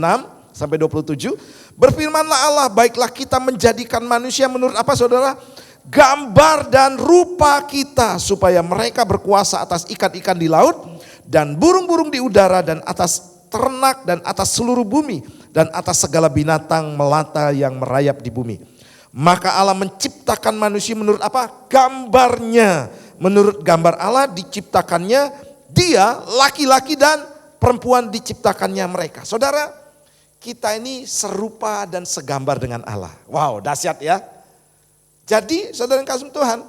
sampai 27, berfirmanlah Allah, baiklah kita menjadikan manusia menurut apa saudara? Gambar dan rupa kita, supaya mereka berkuasa atas ikan-ikan di laut, dan burung-burung di udara, dan atas ternak, dan atas seluruh bumi, dan atas segala binatang melata yang merayap di bumi. Maka Allah menciptakan manusia menurut apa? Gambarnya. Menurut gambar Allah diciptakannya dia, laki-laki dan perempuan diciptakannya mereka. Saudara, kita ini serupa dan segambar dengan Allah. Wow, dahsyat ya. Jadi saudara yang kasih Tuhan,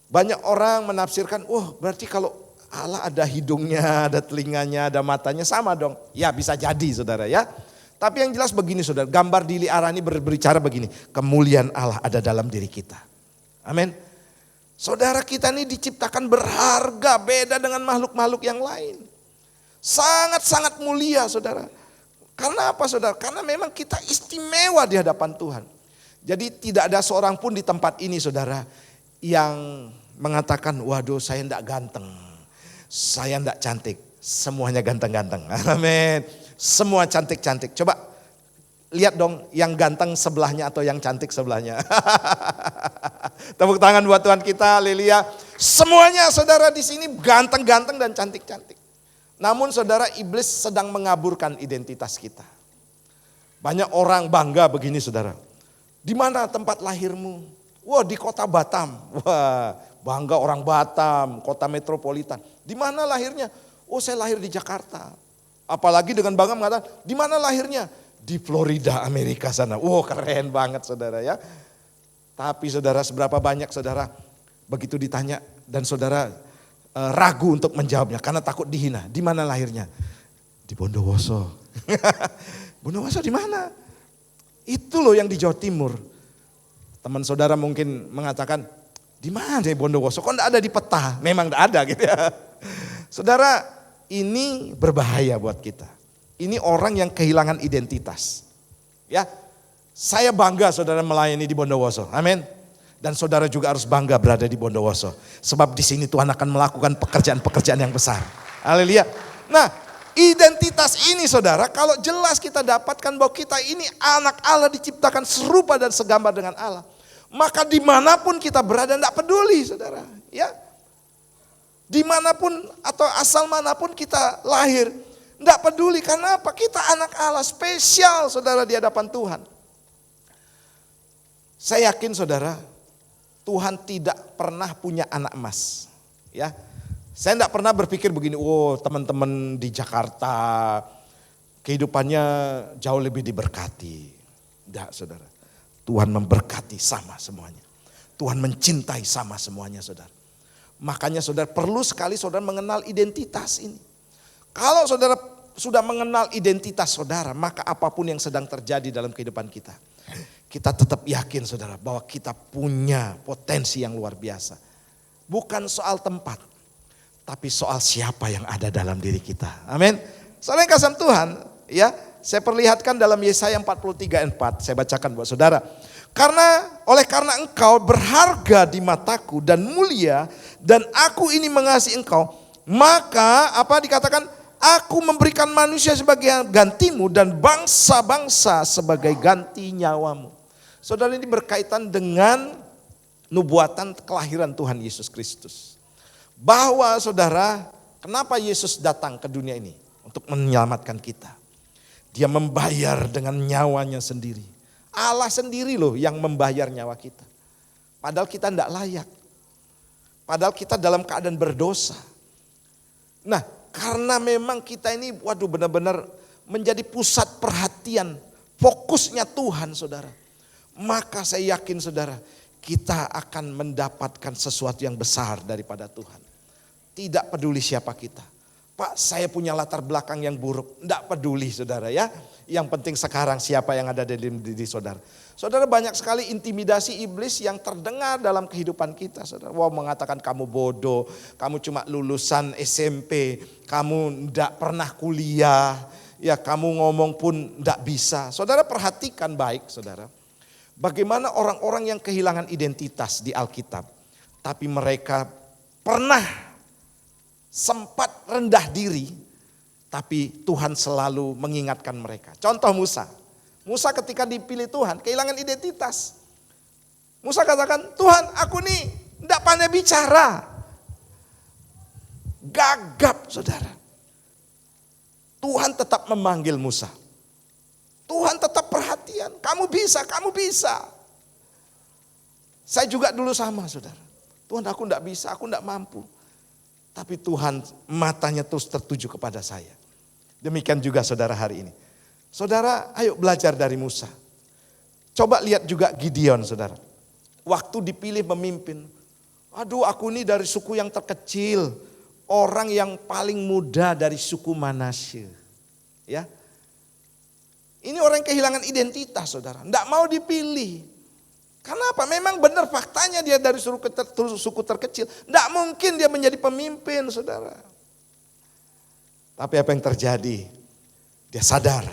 banyak orang menafsirkan, berarti kalau Allah ada hidungnya, ada telinganya, ada matanya, sama dong. Ya bisa jadi saudara ya. Tapi yang jelas begini saudara, gambar Dili Arani berbicara begini, kemuliaan Allah ada dalam diri kita. Amin. Saudara, kita ini diciptakan berharga, beda dengan makhluk-makhluk yang lain. Sangat-sangat mulia saudara. Karena apa saudara? Karena memang kita istimewa di hadapan Tuhan. Jadi tidak ada seorang pun di tempat ini saudara yang mengatakan, waduh saya enggak ganteng, saya enggak cantik. Semuanya ganteng-ganteng. Amin. Semua cantik-cantik. Coba lihat dong yang ganteng sebelahnya atau yang cantik sebelahnya. Tepuk tangan buat Tuhan kita, haleluya. Semuanya saudara di sini ganteng-ganteng dan cantik-cantik. Namun saudara, iblis sedang mengaburkan identitas kita. Banyak orang bangga begini saudara. Di mana tempat lahirmu? Wah, di kota Batam. Wah, bangga orang Batam, kota metropolitan. Di mana lahirnya? Oh, saya lahir di Jakarta. Apalagi dengan bangga mengatakan, di mana lahirnya? Di Florida, Amerika sana. Wow, keren banget saudara ya. Tapi saudara, seberapa banyak saudara begitu ditanya dan saudara ragu untuk menjawabnya karena takut dihina. Di mana lahirnya? Di Bondowoso. Bondowoso di mana? Itu loh yang di Jawa Timur. Teman saudara mungkin mengatakan, di mana ya Bondowoso? Kok enggak ada di peta? Memang enggak ada gitu ya. Saudara, ini berbahaya buat kita. Ini orang yang kehilangan identitas. Ya, saya bangga saudara melayani di Bondowoso. Amin. Dan saudara juga harus bangga berada di Bondowoso. Sebab di sini Tuhan akan melakukan pekerjaan-pekerjaan yang besar. Haleluya. Nah, identitas ini saudara, kalau jelas kita dapatkan bahwa kita ini anak Allah diciptakan serupa dan segambar dengan Allah. Maka dimanapun kita berada, tidak peduli saudara. Ya, dimanapun atau asal manapun kita lahir, tidak peduli. Karena apa? Kita anak Allah spesial saudara di hadapan Tuhan. Saya yakin saudara, Tuhan tidak pernah punya anak emas. Ya, saya tidak pernah berpikir begini, teman-teman di Jakarta kehidupannya jauh lebih diberkati. Tidak saudara, Tuhan memberkati sama semuanya. Tuhan mencintai sama semuanya saudara. Makanya saudara perlu sekali saudara mengenal identitas ini. Kalau saudara sudah mengenal identitas saudara, maka apapun yang sedang terjadi dalam kehidupan kita, kita tetap yakin saudara bahwa kita punya potensi yang luar biasa. Bukan soal tempat, tapi soal siapa yang ada dalam diri kita. Amin. Saudara yang kasih Tuhan, ya, saya perlihatkan dalam Yesaya 43:4, saya bacakan buat saudara. Oleh karena engkau berharga di mataku dan mulia, dan aku ini mengasihi engkau, maka apa dikatakan? Aku memberikan manusia sebagai gantimu dan bangsa-bangsa sebagai ganti nyawamu. Saudara, ini berkaitan dengan nubuatan kelahiran Tuhan Yesus Kristus. Bahwa saudara, kenapa Yesus datang ke dunia ini? Untuk menyelamatkan kita. Dia membayar dengan nyawanya sendiri. Allah sendiri loh yang membayar nyawa kita. Padahal kita tidak layak. Padahal kita dalam keadaan berdosa. Nah, karena memang kita ini benar-benar menjadi pusat perhatian, fokusnya Tuhan saudara. Maka saya yakin saudara, kita akan mendapatkan sesuatu yang besar daripada Tuhan. Tidak peduli siapa kita. Pak, saya punya latar belakang yang buruk. Tidak peduli saudara ya. Yang penting sekarang siapa yang ada dalam diri saudara. Saudara, banyak sekali intimidasi iblis yang terdengar dalam kehidupan kita. Saudara, mengatakan kamu bodoh, kamu cuma lulusan SMP, kamu tidak pernah kuliah, ya kamu ngomong pun tidak bisa. Saudara perhatikan baik saudara. Bagaimana orang-orang yang kehilangan identitas di Alkitab. Tapi mereka pernah sempat rendah diri, tapi Tuhan selalu mengingatkan mereka. Contoh Musa. Musa ketika dipilih Tuhan kehilangan identitas. Musa katakan, Tuhan aku nih tidak pandai bicara. Gagap saudara. Tuhan tetap memanggil Musa. Tuhan tetap perhatian. Kamu bisa, kamu bisa. Saya juga dulu sama saudara. Tuhan aku tidak bisa, aku tidak mampu. Tapi Tuhan matanya terus tertuju kepada saya. Demikian juga saudara hari ini. Saudara ayo belajar dari Musa. Coba lihat juga Gideon saudara. waktu dipilih memimpin. Aduh, aku ini dari suku yang terkecil, orang yang paling muda dari suku Manasye. Ya. Ini orang yang kehilangan identitas, saudara. Tidak mau dipilih. Karena apa? Memang benar faktanya dia dari suku terkecil. Tidak mungkin dia menjadi pemimpin, saudara. Tapi apa yang terjadi? Dia sadar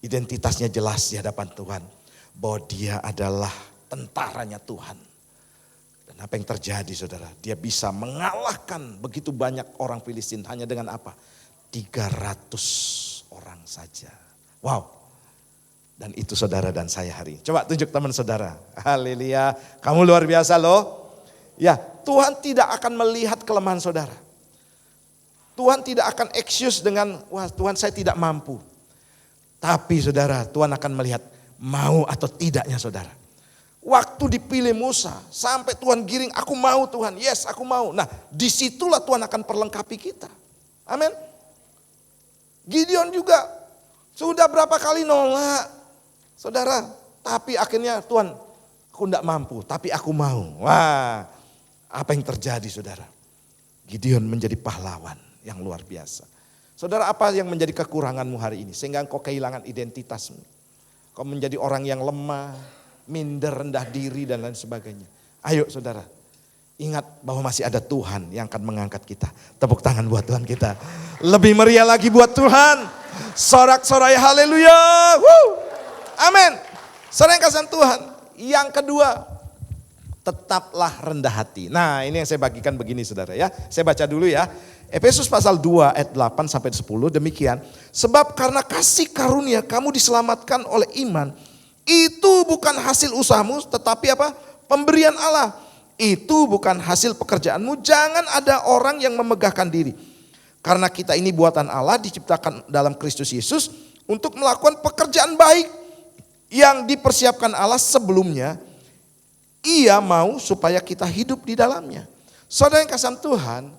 identitasnya jelas di hadapan Tuhan. Bahwa dia adalah tentaranya Tuhan. Dan apa yang terjadi, saudara? Dia bisa mengalahkan begitu banyak orang Filistin hanya dengan apa? 300 orang saja. Wow. Dan itu saudara dan saya hari ini. Coba tunjuk teman saudara. Haleluya. Kamu luar biasa loh. Ya, Tuhan tidak akan melihat kelemahan saudara. Tuhan tidak akan excuse dengan, wah Tuhan saya tidak mampu. Tapi saudara, Tuhan akan melihat mau atau tidaknya saudara. Waktu dipilih Musa, sampai Tuhan giring, aku mau Tuhan, yes aku mau. Nah disitulah Tuhan akan perlengkapi kita. Amin. Gideon juga sudah berapa kali nolak. Saudara, tapi akhirnya Tuhan, aku tidak mampu, tapi aku mau. Wah, apa yang terjadi saudara? Gideon menjadi pahlawan yang luar biasa. Saudara, apa yang menjadi kekuranganmu hari ini? Sehingga engkau kehilangan identitasmu. Kau menjadi orang yang lemah, minder, rendah diri dan lain sebagainya. Ayo saudara, ingat bahwa masih ada Tuhan yang akan mengangkat kita. Tepuk tangan buat Tuhan kita. Lebih meriah lagi buat Tuhan. Sorak-sorai haleluya. Amin. Saudara yang kasih Tuhan. Yang kedua, tetaplah rendah hati. Nah ini yang saya bagikan begini saudara ya. Saya baca dulu ya. Efesus pasal 2 ayat 8 sampai 10 demikian. Sebab karena kasih karunia kamu diselamatkan oleh iman. Itu bukan hasil usahamu tetapi apa? Pemberian Allah. Itu bukan hasil pekerjaanmu. Jangan ada orang yang memegahkan diri. Karena kita ini buatan Allah diciptakan dalam Kristus Yesus untuk melakukan pekerjaan baik yang dipersiapkan Allah sebelumnya. Ia mau supaya kita hidup di dalamnya. Saudara yang kasih Tuhan,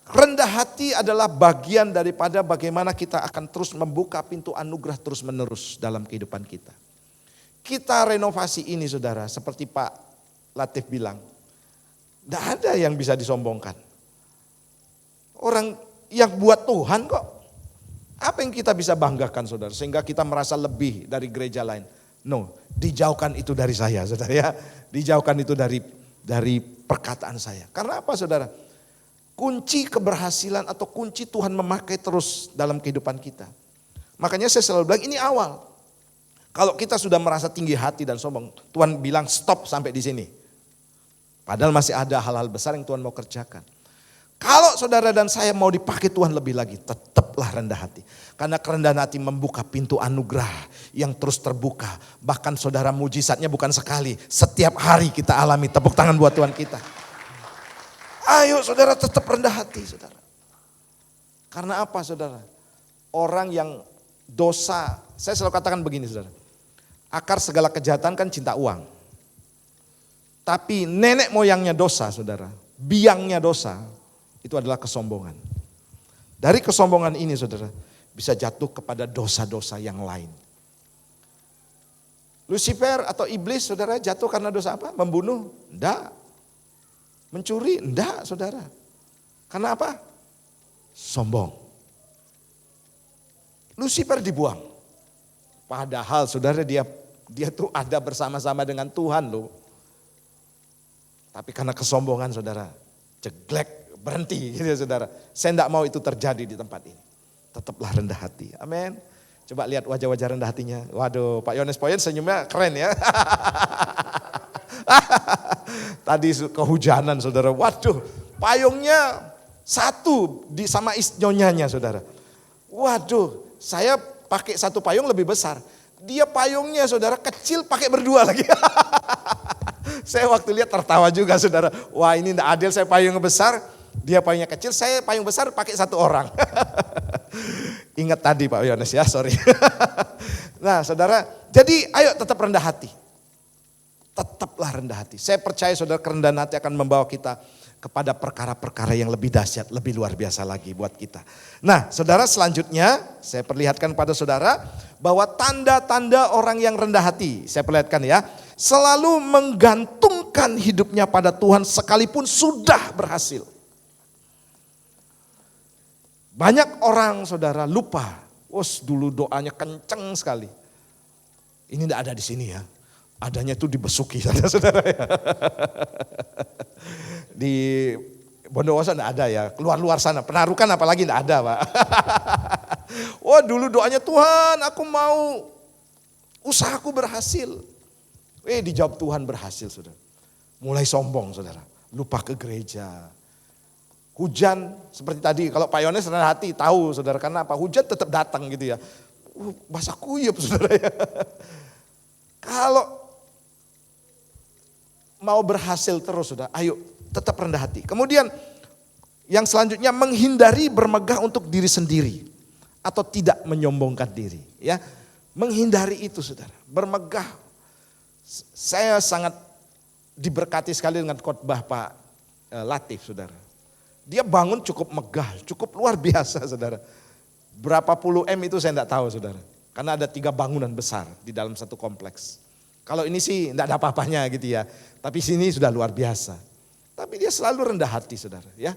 rendah hati adalah bagian daripada bagaimana kita akan terus membuka pintu anugerah terus menerus dalam kehidupan kita. Kita renovasi ini saudara, seperti Pak Latif bilang, tidak ada yang bisa disombongkan. Orang yang buat Tuhan kok. Apa yang kita bisa banggakan saudara, sehingga kita merasa lebih dari gereja lain. No, dijauhkan itu dari saya saudara ya. Dijauhkan itu dari perkataan saya. Karena apa saudara? Kunci keberhasilan atau kunci Tuhan memakai terus dalam kehidupan kita. Makanya saya selalu bilang ini awal. Kalau kita sudah merasa tinggi hati dan sombong, Tuhan bilang stop sampai di sini. Padahal masih ada hal-hal besar yang Tuhan mau kerjakan. Kalau saudara dan saya mau dipakai Tuhan lebih lagi, tetaplah rendah hati. Karena kerendahan hati membuka pintu anugerah yang terus terbuka. Bahkan saudara mujizatnya bukan sekali, setiap hari kita alami. Tepuk tangan buat Tuhan kita. Ayo saudara tetap rendah hati saudara. Karena apa saudara? Orang yang dosa, saya selalu katakan begini saudara. Akar segala kejahatan kan cinta uang. Tapi nenek moyangnya dosa saudara, biangnya dosa, itu adalah kesombongan. Dari kesombongan ini saudara, bisa jatuh kepada dosa-dosa yang lain. Lucifer atau iblis saudara jatuh karena dosa apa? Membunuh? Enggak. Mencuri? Enggak saudara. Karena apa? Sombong. Lucifer dibuang. Padahal saudara dia tuh ada bersama-sama dengan Tuhan loh. Tapi karena kesombongan saudara, jeglek, berhenti gitu ya saudara. Saya tidak mau itu terjadi di tempat ini. Tetaplah rendah hati. Amin. Coba lihat wajah-wajah rendah hatinya. Waduh, Pak Yones Poyen senyumnya keren ya. Tadi kehujanan saudara. Waduh, payungnya satu sama nyonyanya saudara. Waduh, saya pakai satu payung lebih besar. Dia payungnya saudara kecil pakai berdua lagi. Saya waktu lihat tertawa juga saudara. Wah ini tidak adil, saya payung besar, dia payungnya kecil, saya payung besar pakai satu orang. Ingat tadi Pak Yones ya, sorry. Nah saudara, jadi ayo tetap rendah hati. Tetaplah rendah hati. Saya percaya saudara kerendahan hati akan membawa kita kepada perkara-perkara yang lebih dahsyat, lebih luar biasa lagi buat kita. Nah saudara selanjutnya saya perlihatkan pada saudara bahwa tanda-tanda orang yang rendah hati, saya perlihatkan ya, selalu menggantungkan menyerahkan hidupnya pada Tuhan sekalipun sudah berhasil. Banyak orang saudara lupa, dulu doanya kenceng sekali. Ini tidak ada di sini ya, adanya itu di Besuki saudara-saudara ya. Di Bondowoso tidak ada ya, keluar-luar sana, Penarukan apalagi tidak ada Pak. Dulu doanya Tuhan aku mau usahaku berhasil. Dijawab Tuhan berhasil saudara. Mulai sombong saudara, lupa ke gereja. Hujan seperti tadi, kalau Pak Yones rendah hati tahu saudara, karena apa? Hujan tetap datang gitu ya. Basah kuyup saudara ya. Kalau mau berhasil terus saudara, ayo tetap rendah hati. Kemudian yang selanjutnya menghindari bermegah untuk diri sendiri atau tidak menyombongkan diri ya. Menghindari itu saudara, bermegah. Saya sangat diberkati sekali dengan khotbah Pak Latif saudara. Dia bangun cukup megah, cukup luar biasa saudara. Berapa puluh M itu saya tidak tahu saudara. Karena ada 3 bangunan besar di dalam satu kompleks. Kalau ini sih tidak ada apa-apanya gitu ya. Tapi sini sudah luar biasa. Tapi dia selalu rendah hati saudara ya.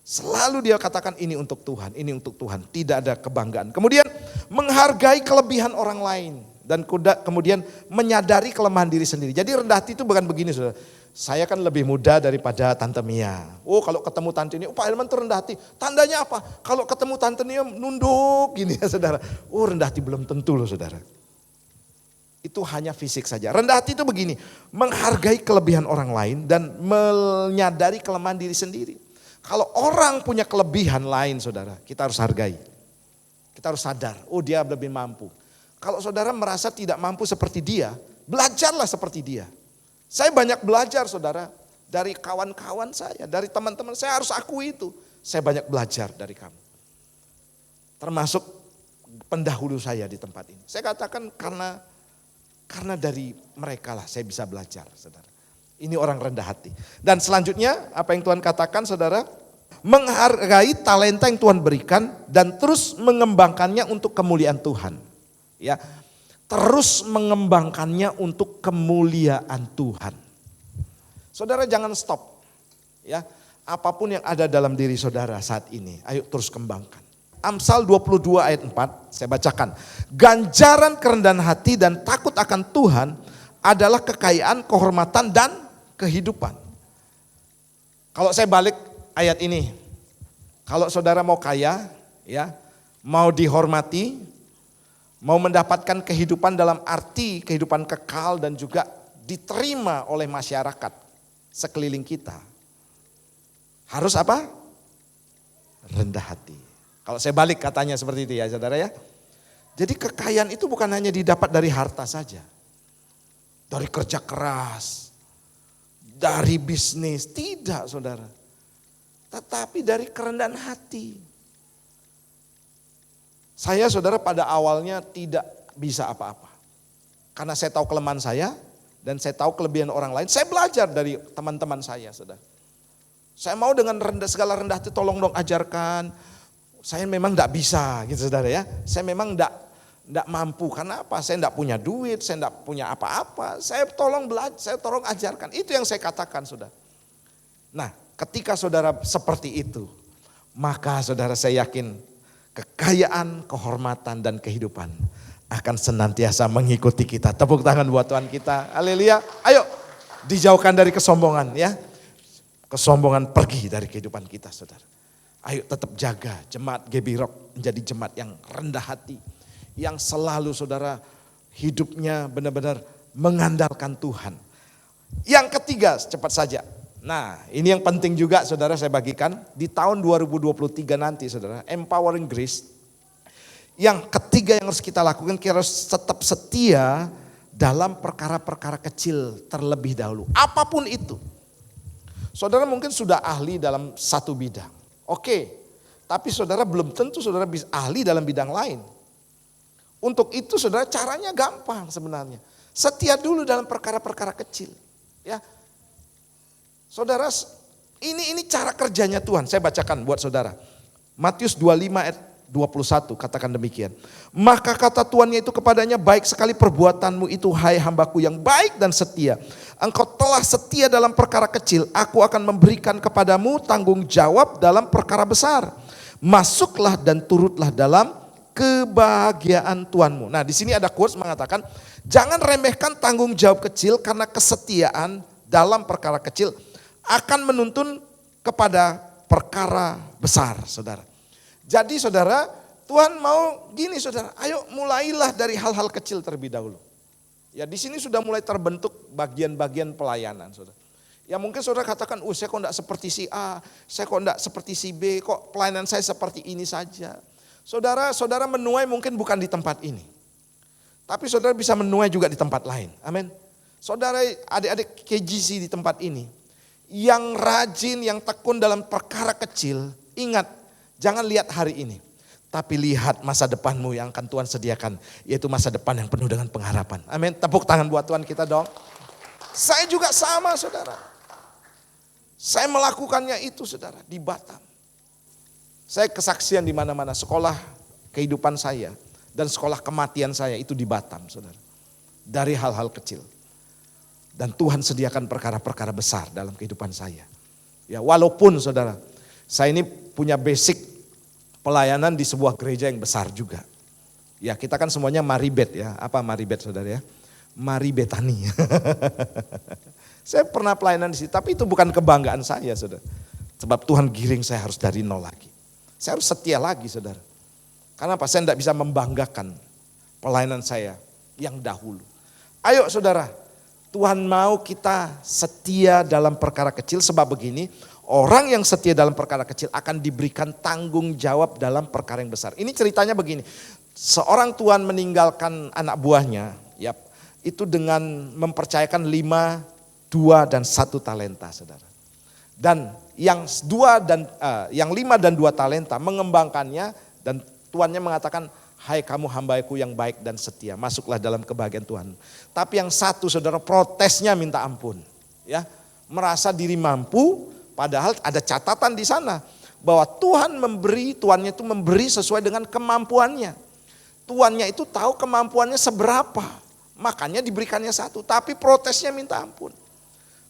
Selalu dia katakan ini untuk Tuhan, ini untuk Tuhan. Tidak ada kebanggaan. Kemudian menghargai kelebihan orang lain. Dan kemudian menyadari kelemahan diri sendiri. Jadi rendah hati itu bukan begini saudara. Saya kan lebih muda daripada Tante Mia. Kalau ketemu Tante Mia, Pak Helman itu rendah hati. Tandanya apa? Kalau ketemu Tante Mia nunduk gini ya saudara. Rendah hati belum tentu loh saudara. Itu hanya fisik saja. Rendah hati itu begini, menghargai kelebihan orang lain dan menyadari kelemahan diri sendiri. Kalau orang punya kelebihan lain saudara, kita harus hargai. Kita harus sadar, dia lebih mampu. Kalau saudara merasa tidak mampu seperti dia, belajarlah seperti dia. Saya banyak belajar saudara, dari kawan-kawan saya, dari teman-teman saya harus akui itu. Saya banyak belajar dari kamu. Termasuk pendahulu saya di tempat ini. Saya katakan karena dari mereka lah saya bisa belajar saudara. Ini orang rendah hati. Dan selanjutnya apa yang Tuhan katakan saudara, menghargai talenta yang Tuhan berikan dan terus mengembangkannya untuk kemuliaan Tuhan. Ya. Terus mengembangkannya untuk kemuliaan Tuhan. Saudara jangan stop. Ya, apapun yang ada dalam diri saudara saat ini, ayo terus kembangkan. Amsal 22 ayat 4, saya bacakan. Ganjaran kerendahan hati dan takut akan Tuhan adalah kekayaan, kehormatan dan kehidupan. Kalau saya balik ayat ini, kalau saudara mau kaya, ya, mau dihormati, mau mendapatkan kehidupan dalam arti kehidupan kekal dan juga diterima oleh masyarakat sekeliling kita. Harus apa? Rendah hati. Kalau saya balik katanya seperti itu ya saudara ya. Jadi kekayaan itu bukan hanya didapat dari harta saja. Dari kerja keras, dari bisnis, tidak saudara. Tetapi dari kerendahan hati. Saya saudara pada awalnya tidak bisa apa-apa. Karena saya tahu kelemahan saya dan saya tahu kelebihan orang lain. Saya belajar dari teman-teman saya saudara. Saya mau dengan segala rendah hati tolong dong ajarkan. Saya memang tidak bisa gitu saudara ya. Saya memang tidak mampu. Karena apa? Saya tidak punya duit, saya tidak punya apa-apa. Saya tolong belajar, saya tolong ajarkan. Itu yang saya katakan saudara. Nah ketika saudara seperti itu, maka saudara saya yakin kekayaan, kehormatan, dan kehidupan akan senantiasa mengikuti kita. Tepuk tangan buat Tuhan kita. Haleluya. Ayo dijauhkan dari kesombongan ya. Kesombongan pergi dari kehidupan kita saudara. Ayo tetap jaga jemaat Gebirok menjadi jemaat yang rendah hati. Yang selalu saudara hidupnya benar-benar mengandalkan Tuhan. Yang ketiga cepat saja. Nah ini yang penting juga saudara saya bagikan di tahun 2023 nanti saudara, Empowering Grace. Yang ketiga yang harus kita lakukan, kita harus tetap setia dalam perkara-perkara kecil terlebih dahulu. Apapun itu. Saudara mungkin sudah ahli dalam satu bidang. Oke, tapi saudara belum tentu saudara bisa ahli dalam bidang lain. Untuk itu saudara caranya gampang sebenarnya. Setia dulu dalam perkara-perkara kecil. Ya. Saudara, ini cara kerjanya Tuhan. Saya bacakan buat saudara. Matius 25 ayat 21 katakan demikian. Maka kata tuannya itu kepadanya, baik sekali perbuatanmu itu hai hambaku yang baik dan setia. Engkau telah setia dalam perkara kecil, aku akan memberikan kepadamu tanggung jawab dalam perkara besar. Masuklah dan turutlah dalam kebahagiaan Tuanmu. Nah di sini ada quotes mengatakan, jangan remehkan tanggung jawab kecil karena kesetiaan dalam perkara kecil akan menuntun kepada perkara besar, saudara. Jadi saudara, Tuhan mau gini saudara, ayo mulailah dari hal-hal kecil terlebih dahulu. Ya di sini sudah mulai terbentuk bagian-bagian pelayanan saudara. Ya mungkin saudara katakan, saya kok enggak seperti si A, saya kok enggak seperti si B, kok pelayanan saya seperti ini saja. Saudara menuai mungkin bukan di tempat ini. Tapi saudara bisa menuai juga di tempat lain. Amin. Saudara adik-adik KGC di tempat ini, yang rajin, yang tekun dalam perkara kecil, ingat, jangan lihat hari ini, tapi lihat masa depanmu yang akan Tuhan sediakan, yaitu masa depan yang penuh dengan pengharapan. Amin. Tepuk tangan buat Tuhan kita dong. Saya juga sama saudara. Saya melakukannya itu saudara di Batam. Saya kesaksian di mana-mana, sekolah kehidupan saya dan sekolah kematian saya itu di Batam saudara. Dari hal-hal kecil. Dan Tuhan sediakan perkara-perkara besar dalam kehidupan saya. Ya walaupun saudara, saya ini punya basic pelayanan di sebuah gereja yang besar juga. Ya kita kan semuanya Maribet ya. Apa Maribet saudara ya? Mari Betani. Saya pernah pelayanan di situ, tapi itu bukan kebanggaan saya saudara. Sebab Tuhan giring saya harus dari nol lagi. Saya harus setia lagi saudara. Karena apa? Saya tidak bisa membanggakan pelayanan saya yang dahulu. Ayo saudara, Tuhan mau kita setia dalam perkara kecil, sebab begini, orang yang setia dalam perkara kecil akan diberikan tanggung jawab dalam perkara yang besar. Ini ceritanya begini, seorang tuan meninggalkan anak buahnya, ya, itu dengan mempercayakan 5, 2 dan 1 talenta saudara. Dan yang 5 dan 2 talenta mengembangkannya, dan tuannya mengatakan, hai kamu hambaku yang baik dan setia, masuklah dalam kebahagiaan Tuhan. Tapi yang 1 saudara protesnya minta ampun. Ya, merasa diri mampu, padahal ada catatan di sana bahwa Tuhan memberi, tuannya itu memberi sesuai dengan kemampuannya. Tuannya itu tahu kemampuannya seberapa, makanya diberikannya 1, tapi protesnya minta ampun.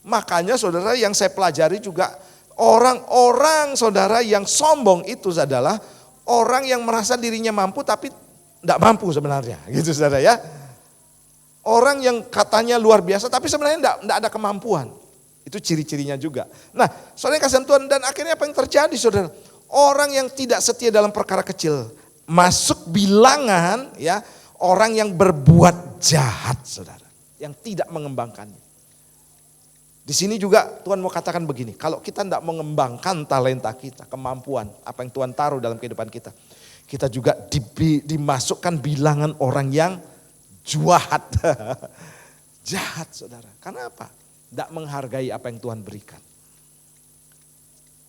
Makanya saudara yang saya pelajari juga, orang-orang saudara yang sombong itu adalah orang yang merasa dirinya mampu tapi tidak mampu sebenarnya, gitu saudara ya. Orang yang katanya luar biasa tapi sebenarnya tidak ada kemampuan. Itu ciri-cirinya juga. Nah, saudara kasih Tuhan, dan akhirnya apa yang terjadi saudara? Orang yang tidak setia dalam perkara kecil masuk bilangan ya orang yang berbuat jahat saudara, yang tidak mengembangkannya. Di sini juga Tuhan mau katakan begini, kalau kita tidak mengembangkan talenta kita, kemampuan, apa yang Tuhan taruh dalam kehidupan kita, kita juga dimasukkan bilangan orang yang jahat. Jahat saudara, karena apa? Tidak menghargai apa yang Tuhan berikan.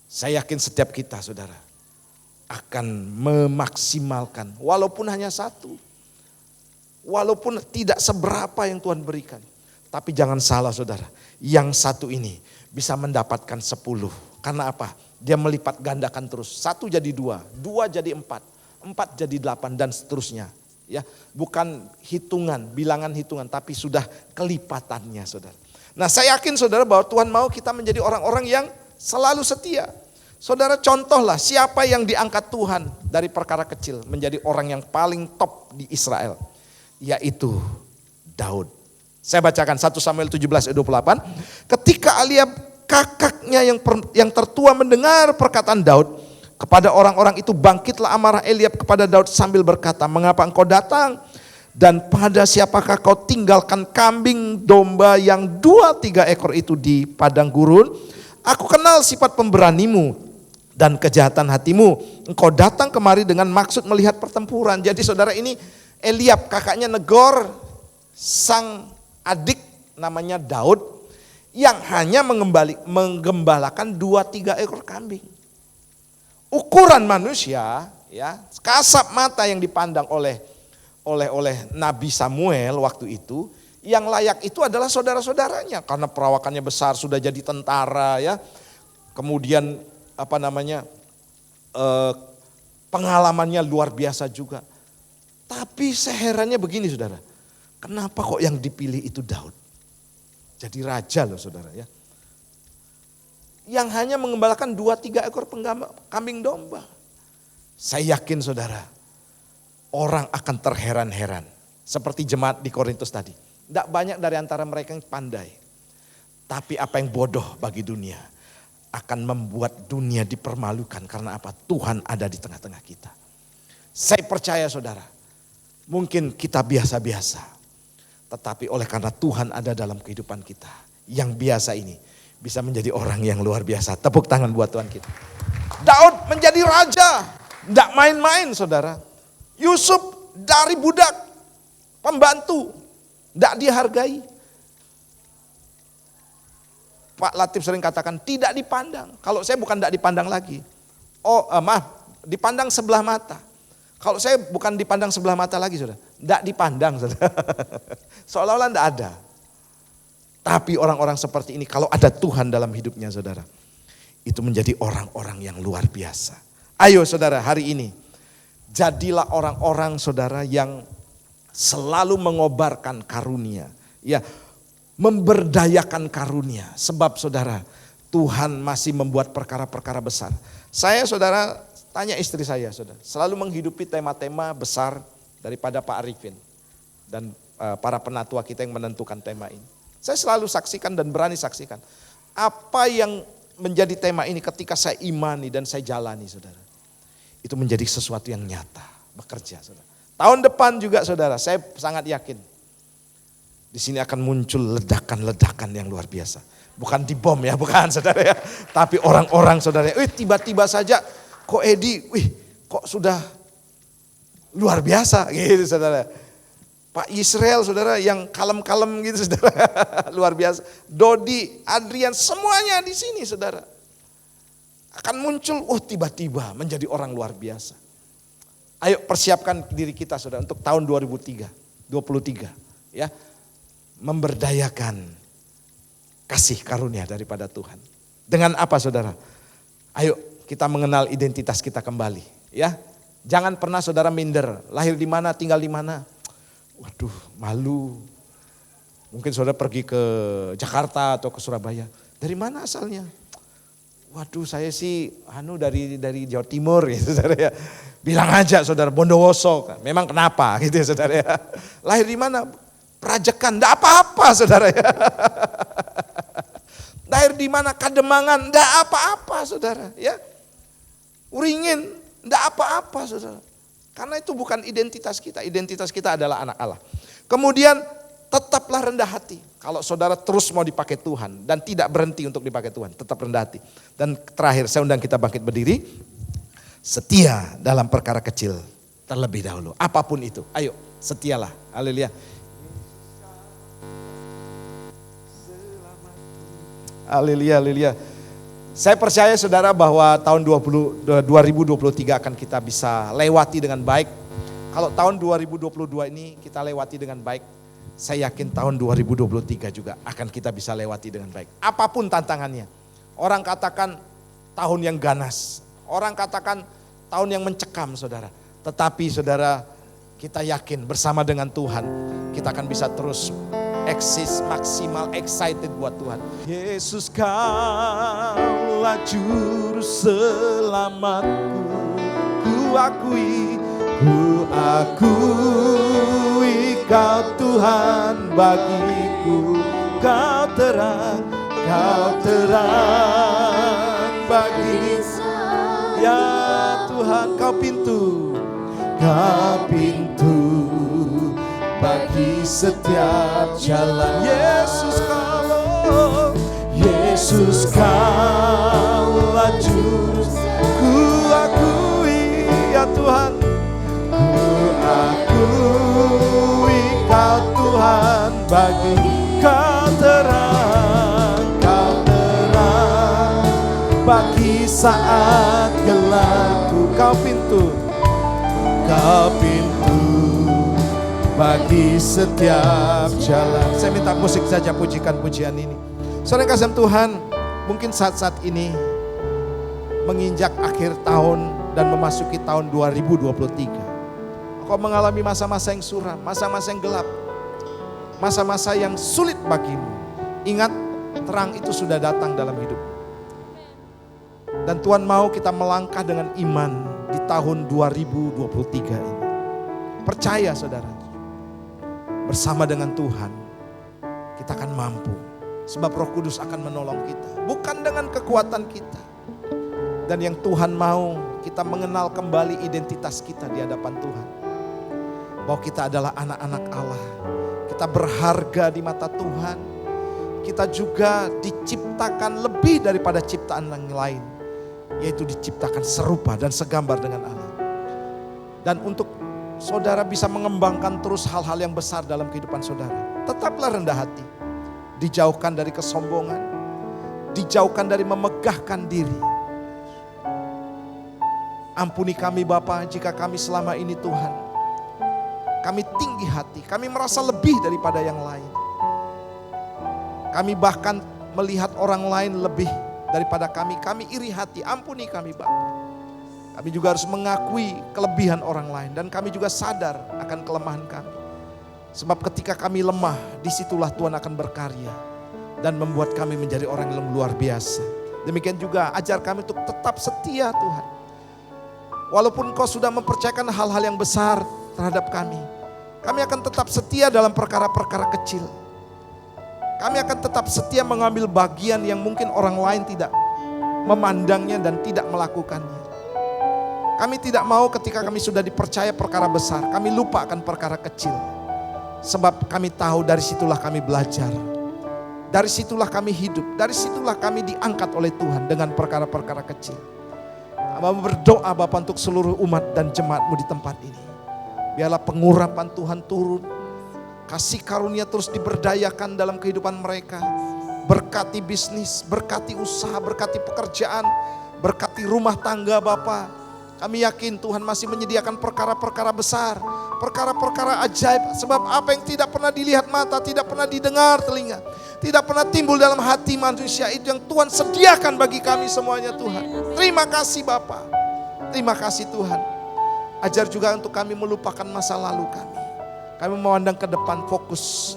Saya yakin setiap kita saudara akan memaksimalkan, walaupun hanya 1. Walaupun tidak seberapa yang Tuhan berikan. Tapi jangan salah saudara, yang 1 ini bisa mendapatkan 10. Karena apa? Dia melipat gandakan terus. 1 jadi 2, 2 jadi 4, 4 jadi 8 dan seterusnya. Ya, bukan hitungan, bilangan hitungan, tapi sudah kelipatannya saudara. Nah saya yakin saudara bahwa Tuhan mau kita menjadi orang-orang yang selalu setia. Saudara contohlah siapa yang diangkat Tuhan dari perkara kecil menjadi orang yang paling top di Israel. Yaitu Daud. Saya bacakan 1 Samuel 17:28. Ketika Eliab kakaknya yang tertua mendengar perkataan Daud, kepada orang-orang itu bangkitlah amarah Eliab kepada Daud sambil berkata, mengapa engkau datang? Dan pada siapakah kau tinggalkan kambing domba yang 2-3 ekor itu di padang gurun? Aku kenal sifat pemberanimu dan kejahatan hatimu. Engkau datang kemari dengan maksud melihat pertempuran. Jadi saudara, ini Eliab kakaknya negor sang adik namanya Daud yang hanya menggembalakan 2-3 ekor kambing. Ukuran manusia ya, kasat mata yang dipandang oleh Nabi Samuel waktu itu, yang layak itu adalah saudara-saudaranya karena perawakannya besar, sudah jadi tentara ya. Kemudian pengalamannya luar biasa juga. Tapi seherannya begini saudara, kenapa kok yang dipilih itu Daud? Jadi raja loh saudara ya. Yang hanya mengembalakan 2-3 ekor kambing domba. Saya yakin saudara, orang akan terheran-heran. Seperti jemaat di Korintus tadi. Tidak banyak dari antara mereka yang pandai. Tapi apa yang bodoh bagi dunia akan membuat dunia dipermalukan. Karena apa? Tuhan ada di tengah-tengah kita. Saya percaya saudara, mungkin kita biasa-biasa. Tetapi oleh karena Tuhan ada dalam kehidupan kita. Yang biasa ini bisa menjadi orang yang luar biasa. Tepuk tangan buat Tuhan kita. Daud menjadi raja. Tidak main-main saudara. Yusuf dari budak, pembantu. Tidak dihargai. Pak Latif sering katakan tidak dipandang. Kalau saya bukan tidak dipandang lagi. Dipandang sebelah mata. Kalau saya bukan dipandang sebelah mata lagi saudara. Tidak dipandang saudara. Seolah-olah tidak ada. Tapi orang-orang seperti ini kalau ada Tuhan dalam hidupnya saudara. Itu menjadi orang-orang yang luar biasa. Ayo saudara hari ini. Jadilah orang-orang saudara yang selalu mengobarkan karunia. Ya, memberdayakan karunia. Sebab saudara, Tuhan masih membuat perkara-perkara besar. Saya saudara, tanya istri saya saudara. Selalu menghidupi tema-tema besar daripada Pak Arifin. Dan para penatua kita yang menentukan tema ini. Saya selalu saksikan dan berani saksikan. Apa yang menjadi tema ini ketika saya imani dan saya jalani saudara. Itu menjadi sesuatu yang nyata, bekerja saudara. Tahun depan juga saudara, saya sangat yakin. Di sini akan muncul ledakan-ledakan yang luar biasa. Bukan dibom ya, bukan saudara ya. Tapi orang-orang saudara, tiba-tiba saja kok Edi, kok sudah luar biasa gitu saudara. Pak Israel saudara yang kalem-kalem gitu saudara, luar biasa. Dodi, Adrian, semuanya di sini saudara. Akan muncul, tiba-tiba menjadi orang luar biasa. Ayo persiapkan diri kita saudara untuk tahun 2023 ya. Memberdayakan kasih karunia daripada Tuhan. Dengan apa saudara? Ayo kita mengenal identitas kita kembali ya. Jangan pernah saudara minder, lahir di mana, tinggal di mana. Waduh, malu. Mungkin saudara pergi ke Jakarta atau ke Surabaya. Dari mana asalnya? Waduh, saya sih dari Jawa Timur gitu saudara ya. Bilang aja saudara Bondowoso. Memang kenapa gitu ya saudara ya. Lahir di mana? Prajekan, enggak apa-apa saudara ya. Lahir di mana? Kademangan, enggak apa-apa saudara ya. Uringin, enggak apa-apa saudara. Karena itu bukan identitas kita adalah anak Allah. Kemudian tetaplah rendah hati. Kalau saudara terus mau dipakai Tuhan dan tidak berhenti untuk dipakai Tuhan, tetap rendah hati. Dan terakhir saya undang kita bangkit berdiri. Setia dalam perkara kecil terlebih dahulu. Apapun itu, ayo setialah. Haleluya. Haleluya. Saya percaya saudara bahwa tahun 2023 akan kita bisa lewati dengan baik. Kalau tahun 2022 ini kita lewati dengan baik, saya yakin tahun 2023 juga akan kita bisa lewati dengan baik. Apapun tantangannya. Orang katakan tahun yang ganas. Orang katakan tahun yang mencekam saudara. Tetapi saudara kita yakin bersama dengan Tuhan kita akan bisa terus eksis maksimal excited buat Tuhan. Yesus kaulah juru selamatku. Ku akui kau Tuhan bagiku. Kau terang bagi ya Tuhan. Kau pintu bagi setiap jalan. Yesus kaulah juru. Ku akui ya Tuhan. Ku akui kau Tuhan bagi. Kau terang bagi saat gelapku. Kau pintu bagi setiap jalan. Saya minta musik saja pujikan pujian ini. Saudara kasih Tuhan, mungkin saat-saat ini menginjak akhir tahun dan memasuki tahun 2023. Engkau mengalami masa-masa yang suram, masa-masa yang gelap, masa-masa yang sulit bagimu. Ingat, terang itu sudah datang dalam hidup. Dan Tuhan mau kita melangkah dengan iman di tahun 2023 ini. Percaya saudara, bersama dengan Tuhan kita akan mampu. Sebab Roh Kudus akan menolong kita, bukan dengan kekuatan kita. Dan yang Tuhan mau, kita mengenal kembali identitas kita di hadapan Tuhan. Bahwa kita adalah anak-anak Allah. Kita berharga di mata Tuhan. Kita juga diciptakan lebih daripada ciptaan yang lain. Yaitu diciptakan serupa dan segambar dengan Allah. Dan untuk saudara bisa mengembangkan terus hal-hal yang besar dalam kehidupan saudara, tetaplah rendah hati. Dijauhkan dari kesombongan. Dijauhkan dari memegahkan diri. Ampuni kami Bapa jika kami selama ini Tuhan, kami tinggi hati, kami merasa lebih daripada yang lain. Kami bahkan melihat orang lain lebih daripada kami iri hati. Ampuni kami Bapa. Kami juga harus mengakui kelebihan orang lain dan kami juga sadar akan kelemahan kami. Sebab ketika kami lemah, disitulah Tuhan akan berkarya dan membuat kami menjadi orang yang luar biasa. Demikian juga ajar kami untuk tetap setia Tuhan. Walaupun Kau sudah mempercayakan hal-hal yang besar terhadap kami akan tetap setia dalam perkara-perkara kecil. Kami akan tetap setia mengambil bagian yang mungkin orang lain tidak memandangnya dan tidak melakukannya. Kami tidak mau ketika kami sudah dipercaya perkara besar, kami lupa akan perkara kecil. Sebab kami tahu dari situlah kami belajar. Dari situlah kami hidup, dari situlah kami diangkat oleh Tuhan dengan perkara-perkara kecil. Kami berdoa Bapa untuk seluruh umat dan jemaat-Mu di tempat ini. Biarlah pengurapan Tuhan turun. Kasih karunia terus diberdayakan dalam kehidupan mereka. Berkati bisnis, berkati usaha, berkati pekerjaan, berkati rumah tangga Bapa. Kami yakin Tuhan masih menyediakan perkara-perkara besar, perkara-perkara ajaib. Sebab apa yang tidak pernah dilihat mata, tidak pernah didengar telinga, tidak pernah timbul dalam hati manusia, itu yang Tuhan sediakan bagi kami semuanya Tuhan. Terima kasih Bapa. Terima kasih Tuhan. Ajar juga untuk kami melupakan masa lalu kami. Kami memandang ke depan, fokus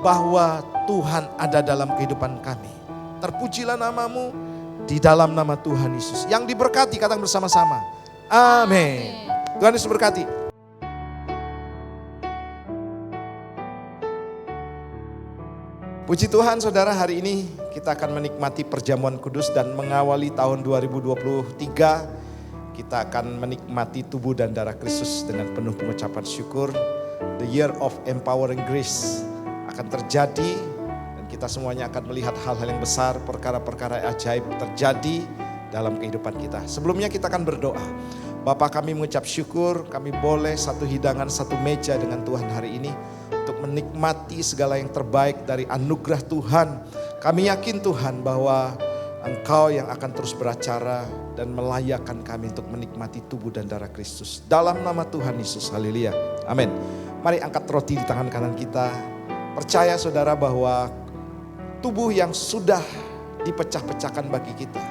bahwa Tuhan ada dalam kehidupan kami. Terpujilah nama-Mu di dalam nama Tuhan Yesus. Yang diberkati katakan bersama-sama. Amin. Tuhan Yesus berkati. Puji Tuhan saudara, hari ini kita akan menikmati perjamuan kudus dan mengawali tahun 2023. Kita akan menikmati tubuh dan darah Kristus dengan penuh pengucapan syukur. The year of empowering grace akan terjadi dan kita semuanya akan melihat hal-hal yang besar, perkara-perkara ajaib terjadi dalam kehidupan kita. Sebelumnya kita akan berdoa. Bapa, kami mengucap syukur, kami boleh satu hidangan, satu meja dengan Tuhan hari ini untuk menikmati segala yang terbaik dari anugerah Tuhan. Kami yakin Tuhan bahwa Engkau yang akan terus beracara dan melayakkan kami untuk menikmati tubuh dan darah Kristus. Dalam nama Tuhan Yesus, haleluya, amin. Mari angkat roti di tangan kanan kita. Percaya saudara bahwa tubuh yang sudah dipecah-pecahkan bagi kita,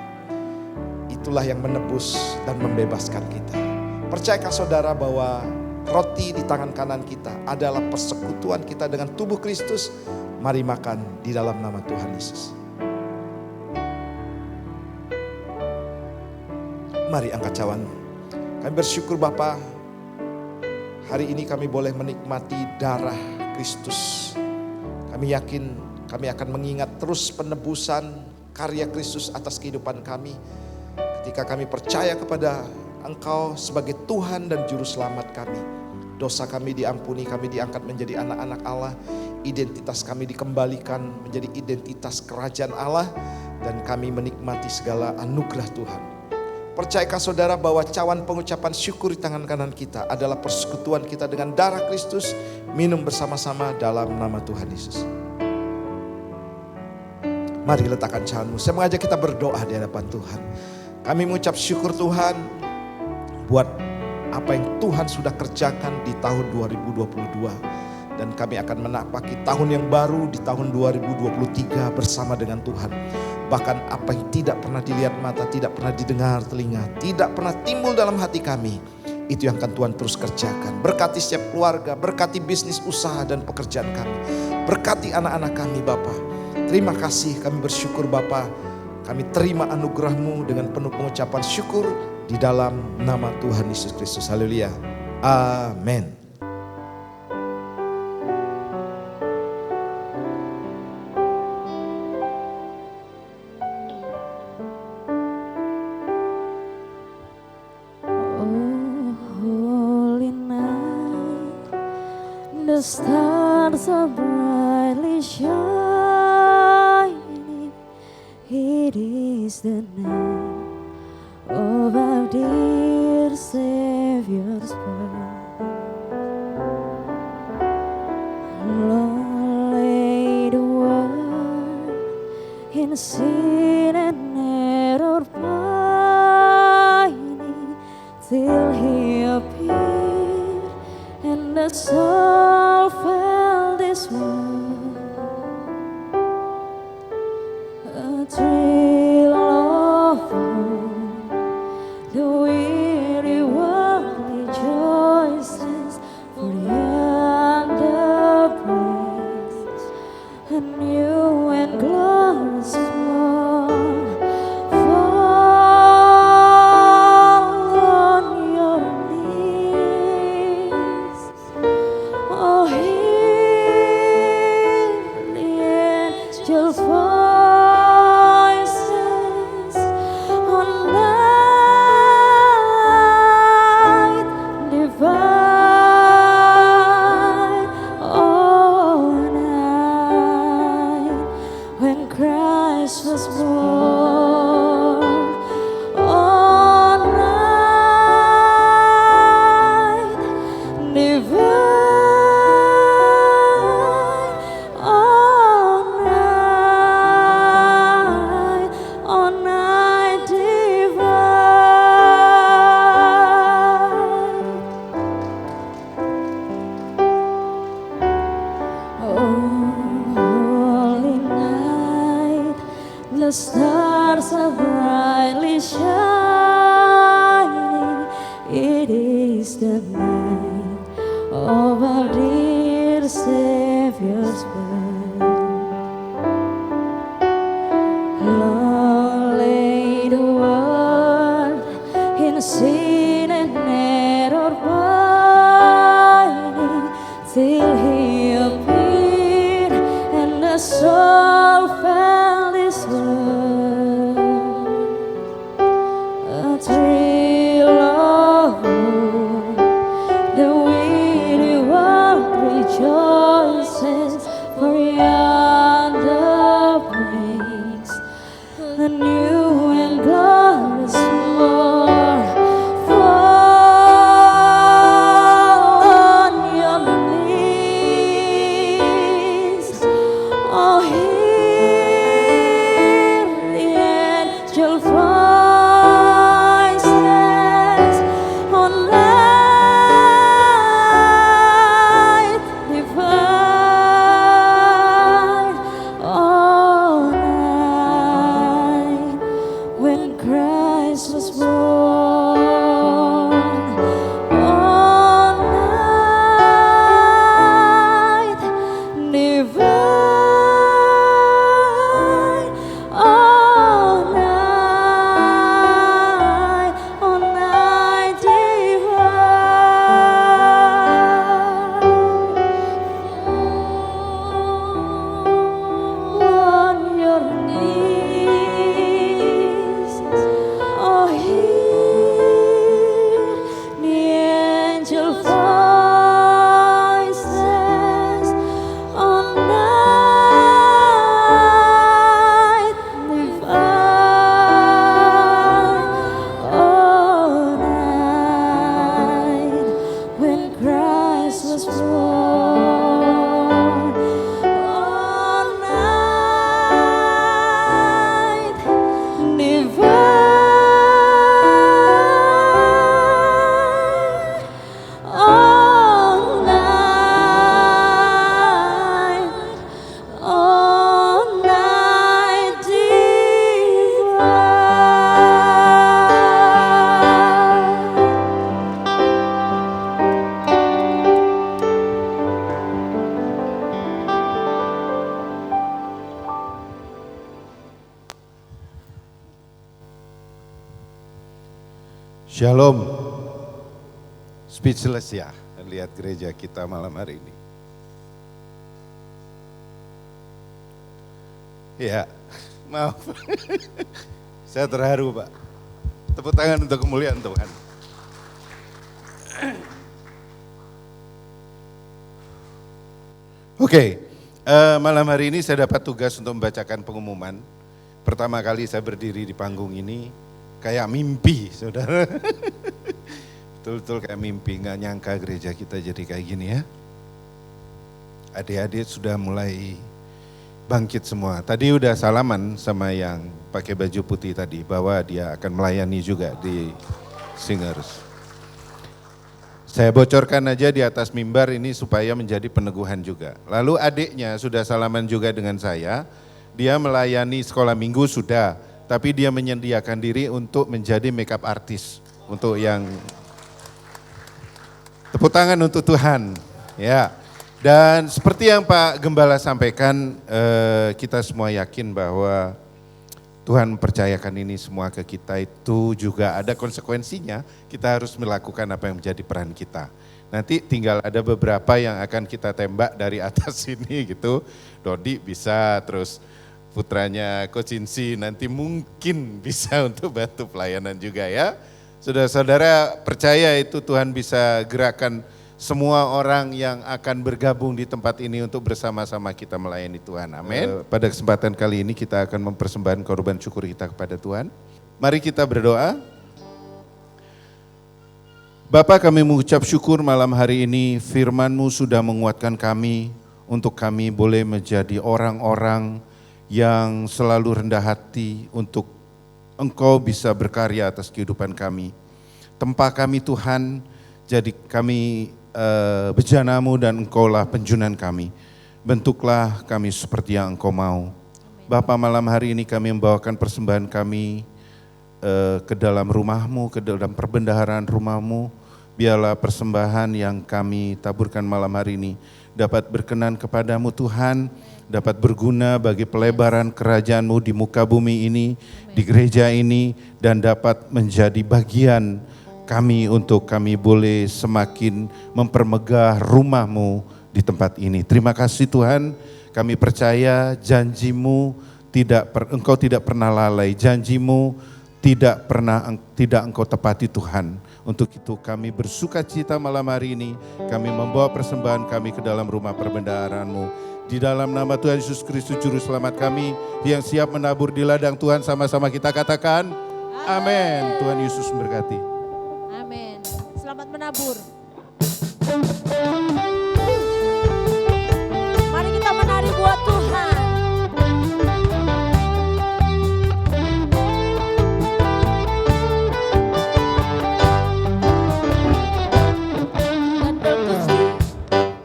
itulah yang menebus dan membebaskan kita. Percayakah saudara bahwa roti di tangan kanan kita adalah persekutuan kita dengan tubuh Kristus? Mari makan di dalam nama Tuhan Yesus. Mari angkat cawan. Kami bersyukur Bapa, hari ini kami boleh menikmati darah Kristus. Kami yakin kami akan mengingat terus penebusan karya Kristus atas kehidupan kami. Ketika kami percaya kepada Engkau sebagai Tuhan dan Juru Selamat kami. Dosa kami diampuni, kami diangkat menjadi anak-anak Allah. Identitas kami dikembalikan menjadi identitas kerajaan Allah. Dan kami menikmati segala anugerah Tuhan. Percayakah saudara bahwa cawan pengucapan syukur di tangan kanan kita adalah persekutuan kita dengan darah Kristus. Minum bersama-sama dalam nama Tuhan Yesus. Mari letakkan cawanmu. Saya mengajak kita berdoa di hadapan Tuhan. Kami mengucap syukur Tuhan buat apa yang Tuhan sudah kerjakan di tahun 2022. Dan kami akan menapaki tahun yang baru di tahun 2023 bersama dengan Tuhan. Bahkan apa yang tidak pernah dilihat mata, tidak pernah didengar telinga, tidak pernah timbul dalam hati kami, itu yang akan Tuhan terus kerjakan. Berkati setiap keluarga, berkati bisnis, usaha dan pekerjaan kami. Berkati anak-anak kami Bapa. Terima kasih, kami bersyukur Bapa. Kami terima anugerah-Mu dengan penuh pengucapan syukur di dalam nama Tuhan Yesus Kristus. Haleluya. Amin. Oh, holy night, the stars are brightly shining. It is the night of our dear Savior's birth. Long lay the world in sin and error pining, till He appeared and the soul felt this world. A thrill of hope, the weary world rejoices, for yonder breaks a new and glorious morn. Fall on your knees, oh, hear the angel voices on night divine, oh, night when Christ was born, oh, night divine, oh, night divine. Oh, holy night, the stars are brightly shining. It is the night of our dear Savior's birth. Long lay the world in sin and error pining, till He appeared and the soul felt His word. A thrill of hope, the weary world rejoices, for yonder breaks a new and glorious morn. Shalom. Speechless ya, lihat gereja kita malam hari ini. Ya, maaf. Saya terharu Pak. Tepuk tangan untuk kemuliaan Tuhan. Oke, malam hari ini saya dapat tugas untuk membacakan pengumuman. Pertama kali saya berdiri di panggung ini, kayak mimpi, saudara. Betul-betul kayak mimpi, gak nyangka gereja kita jadi kayak gini ya. Adik-adik sudah mulai bangkit semua. Tadi udah salaman sama yang pakai baju putih tadi, bahwa dia akan melayani juga di Singers. Saya bocorkan aja di atas mimbar ini supaya menjadi peneguhan juga. Lalu adiknya sudah salaman juga dengan saya, dia melayani sekolah minggu sudah, tapi dia menyediakan diri untuk menjadi makeup artist. Untuk yang tepuk tangan untuk Tuhan. Ya. Dan seperti yang Pak Gembala sampaikan, kita semua yakin bahwa Tuhan mempercayakan ini semua ke kita, itu juga ada konsekuensinya. Kita harus melakukan apa yang menjadi peran kita. Nanti tinggal ada beberapa yang akan kita tembak dari atas sini gitu. Dodi bisa, terus putranya Coach Insi nanti mungkin bisa untuk bantu pelayanan juga ya. Saudara-saudara percaya itu Tuhan bisa gerakan semua orang yang akan bergabung di tempat ini untuk bersama-sama kita melayani Tuhan. Amin. Pada kesempatan kali ini kita akan mempersembahkan korban syukur kita kepada Tuhan. Mari kita berdoa. Bapa, kami mengucap syukur malam hari ini firman-Mu sudah menguatkan kami untuk kami boleh menjadi orang-orang yang selalu rendah hati untuk Engkau bisa berkarya atas kehidupan kami. Tempah kami Tuhan, jadi kami bejana-Mu dan Engkau-lah penjunan kami. Bentuklah kami seperti yang Engkau mau. Bapa, malam hari ini kami membawakan persembahan kami ke dalam rumah-Mu, ke dalam perbendaharaan rumah-Mu. Biarlah persembahan yang kami taburkan malam hari ini dapat berkenan kepadamu Tuhan, dapat berguna bagi pelebaran kerajaan-Mu di muka bumi ini, di gereja ini, dan dapat menjadi bagian kami untuk kami boleh semakin mempermegah rumah-Mu di tempat ini. Terima kasih Tuhan, kami percaya janji-Mu Engkau tidak pernah lalai, janji-Mu tidak Engkau tepati Tuhan. Untuk itu kami bersuka cita malam hari ini, kami membawa persembahan kami ke dalam rumah perbendaharaan-Mu. Di dalam nama Tuhan Yesus Kristus Juru Selamat kami yang siap menabur di ladang Tuhan, sama-sama kita katakan amin. Tuhan Yesus memberkati. Amin. Selamat menabur. Mari kita menari buat Tuhan.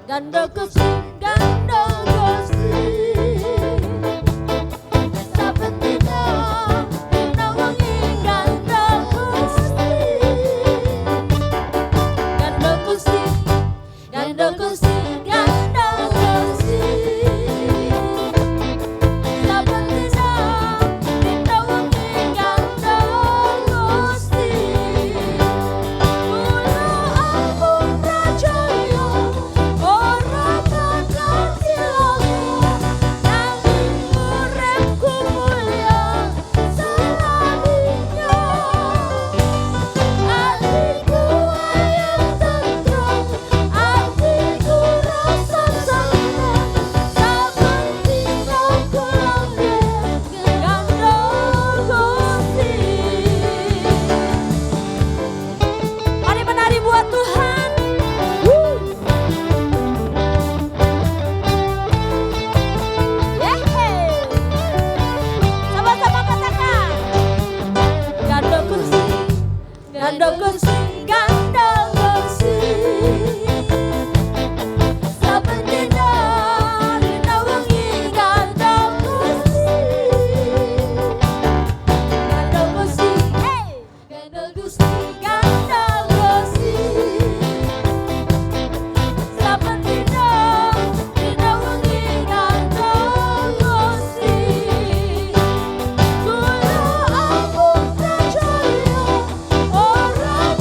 Ganda Gusti, ganda Gusti, sabetina dina wengi ganda Gusti, ganda Gusti, ganda Gusti, ganda Gusti, sabetina dina wengi ganda Gusti, kula ampun percaya. Ganda Gusti, ganda Gusti, sabetina dina wengi ganda Gusti, ganda Gusti, ganda Gusti, ganda Gusti, sabetina dina wengi ganda Gusti, kula ampun percaya. Orang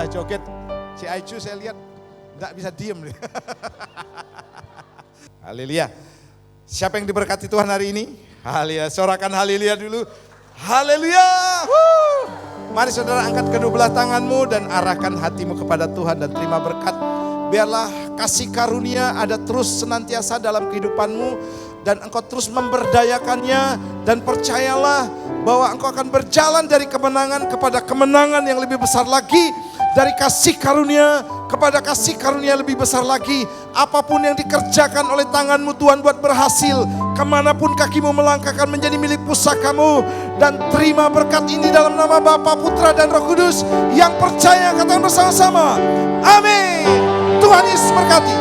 Sudah joget. Si Aicu saya lihat enggak bisa diem nih. Haleluya. Siapa yang diberkati Tuhan hari ini? Haleluya. Sorakan haleluya dulu. Haleluya. Mari saudara angkat kedua belah tanganmu dan arahkan hatimu kepada Tuhan dan terima berkat. Biarlah kasih karunia ada terus senantiasa dalam kehidupanmu dan engkau terus memberdayakannya dan percayalah bahwa engkau akan berjalan dari kemenangan kepada kemenangan yang lebih besar lagi, dari kasih karunia kepada kasih karunia lebih besar lagi. Apapun yang dikerjakan oleh tanganmu Tuhan buat berhasil, kemanapun kakimu melangkahkan menjadi milik pusakamu. Dan terima berkat ini dalam nama Bapa, Putra dan Roh Kudus. Yang percaya katakan bersama-sama, amin. Tuhan Yesus berkati.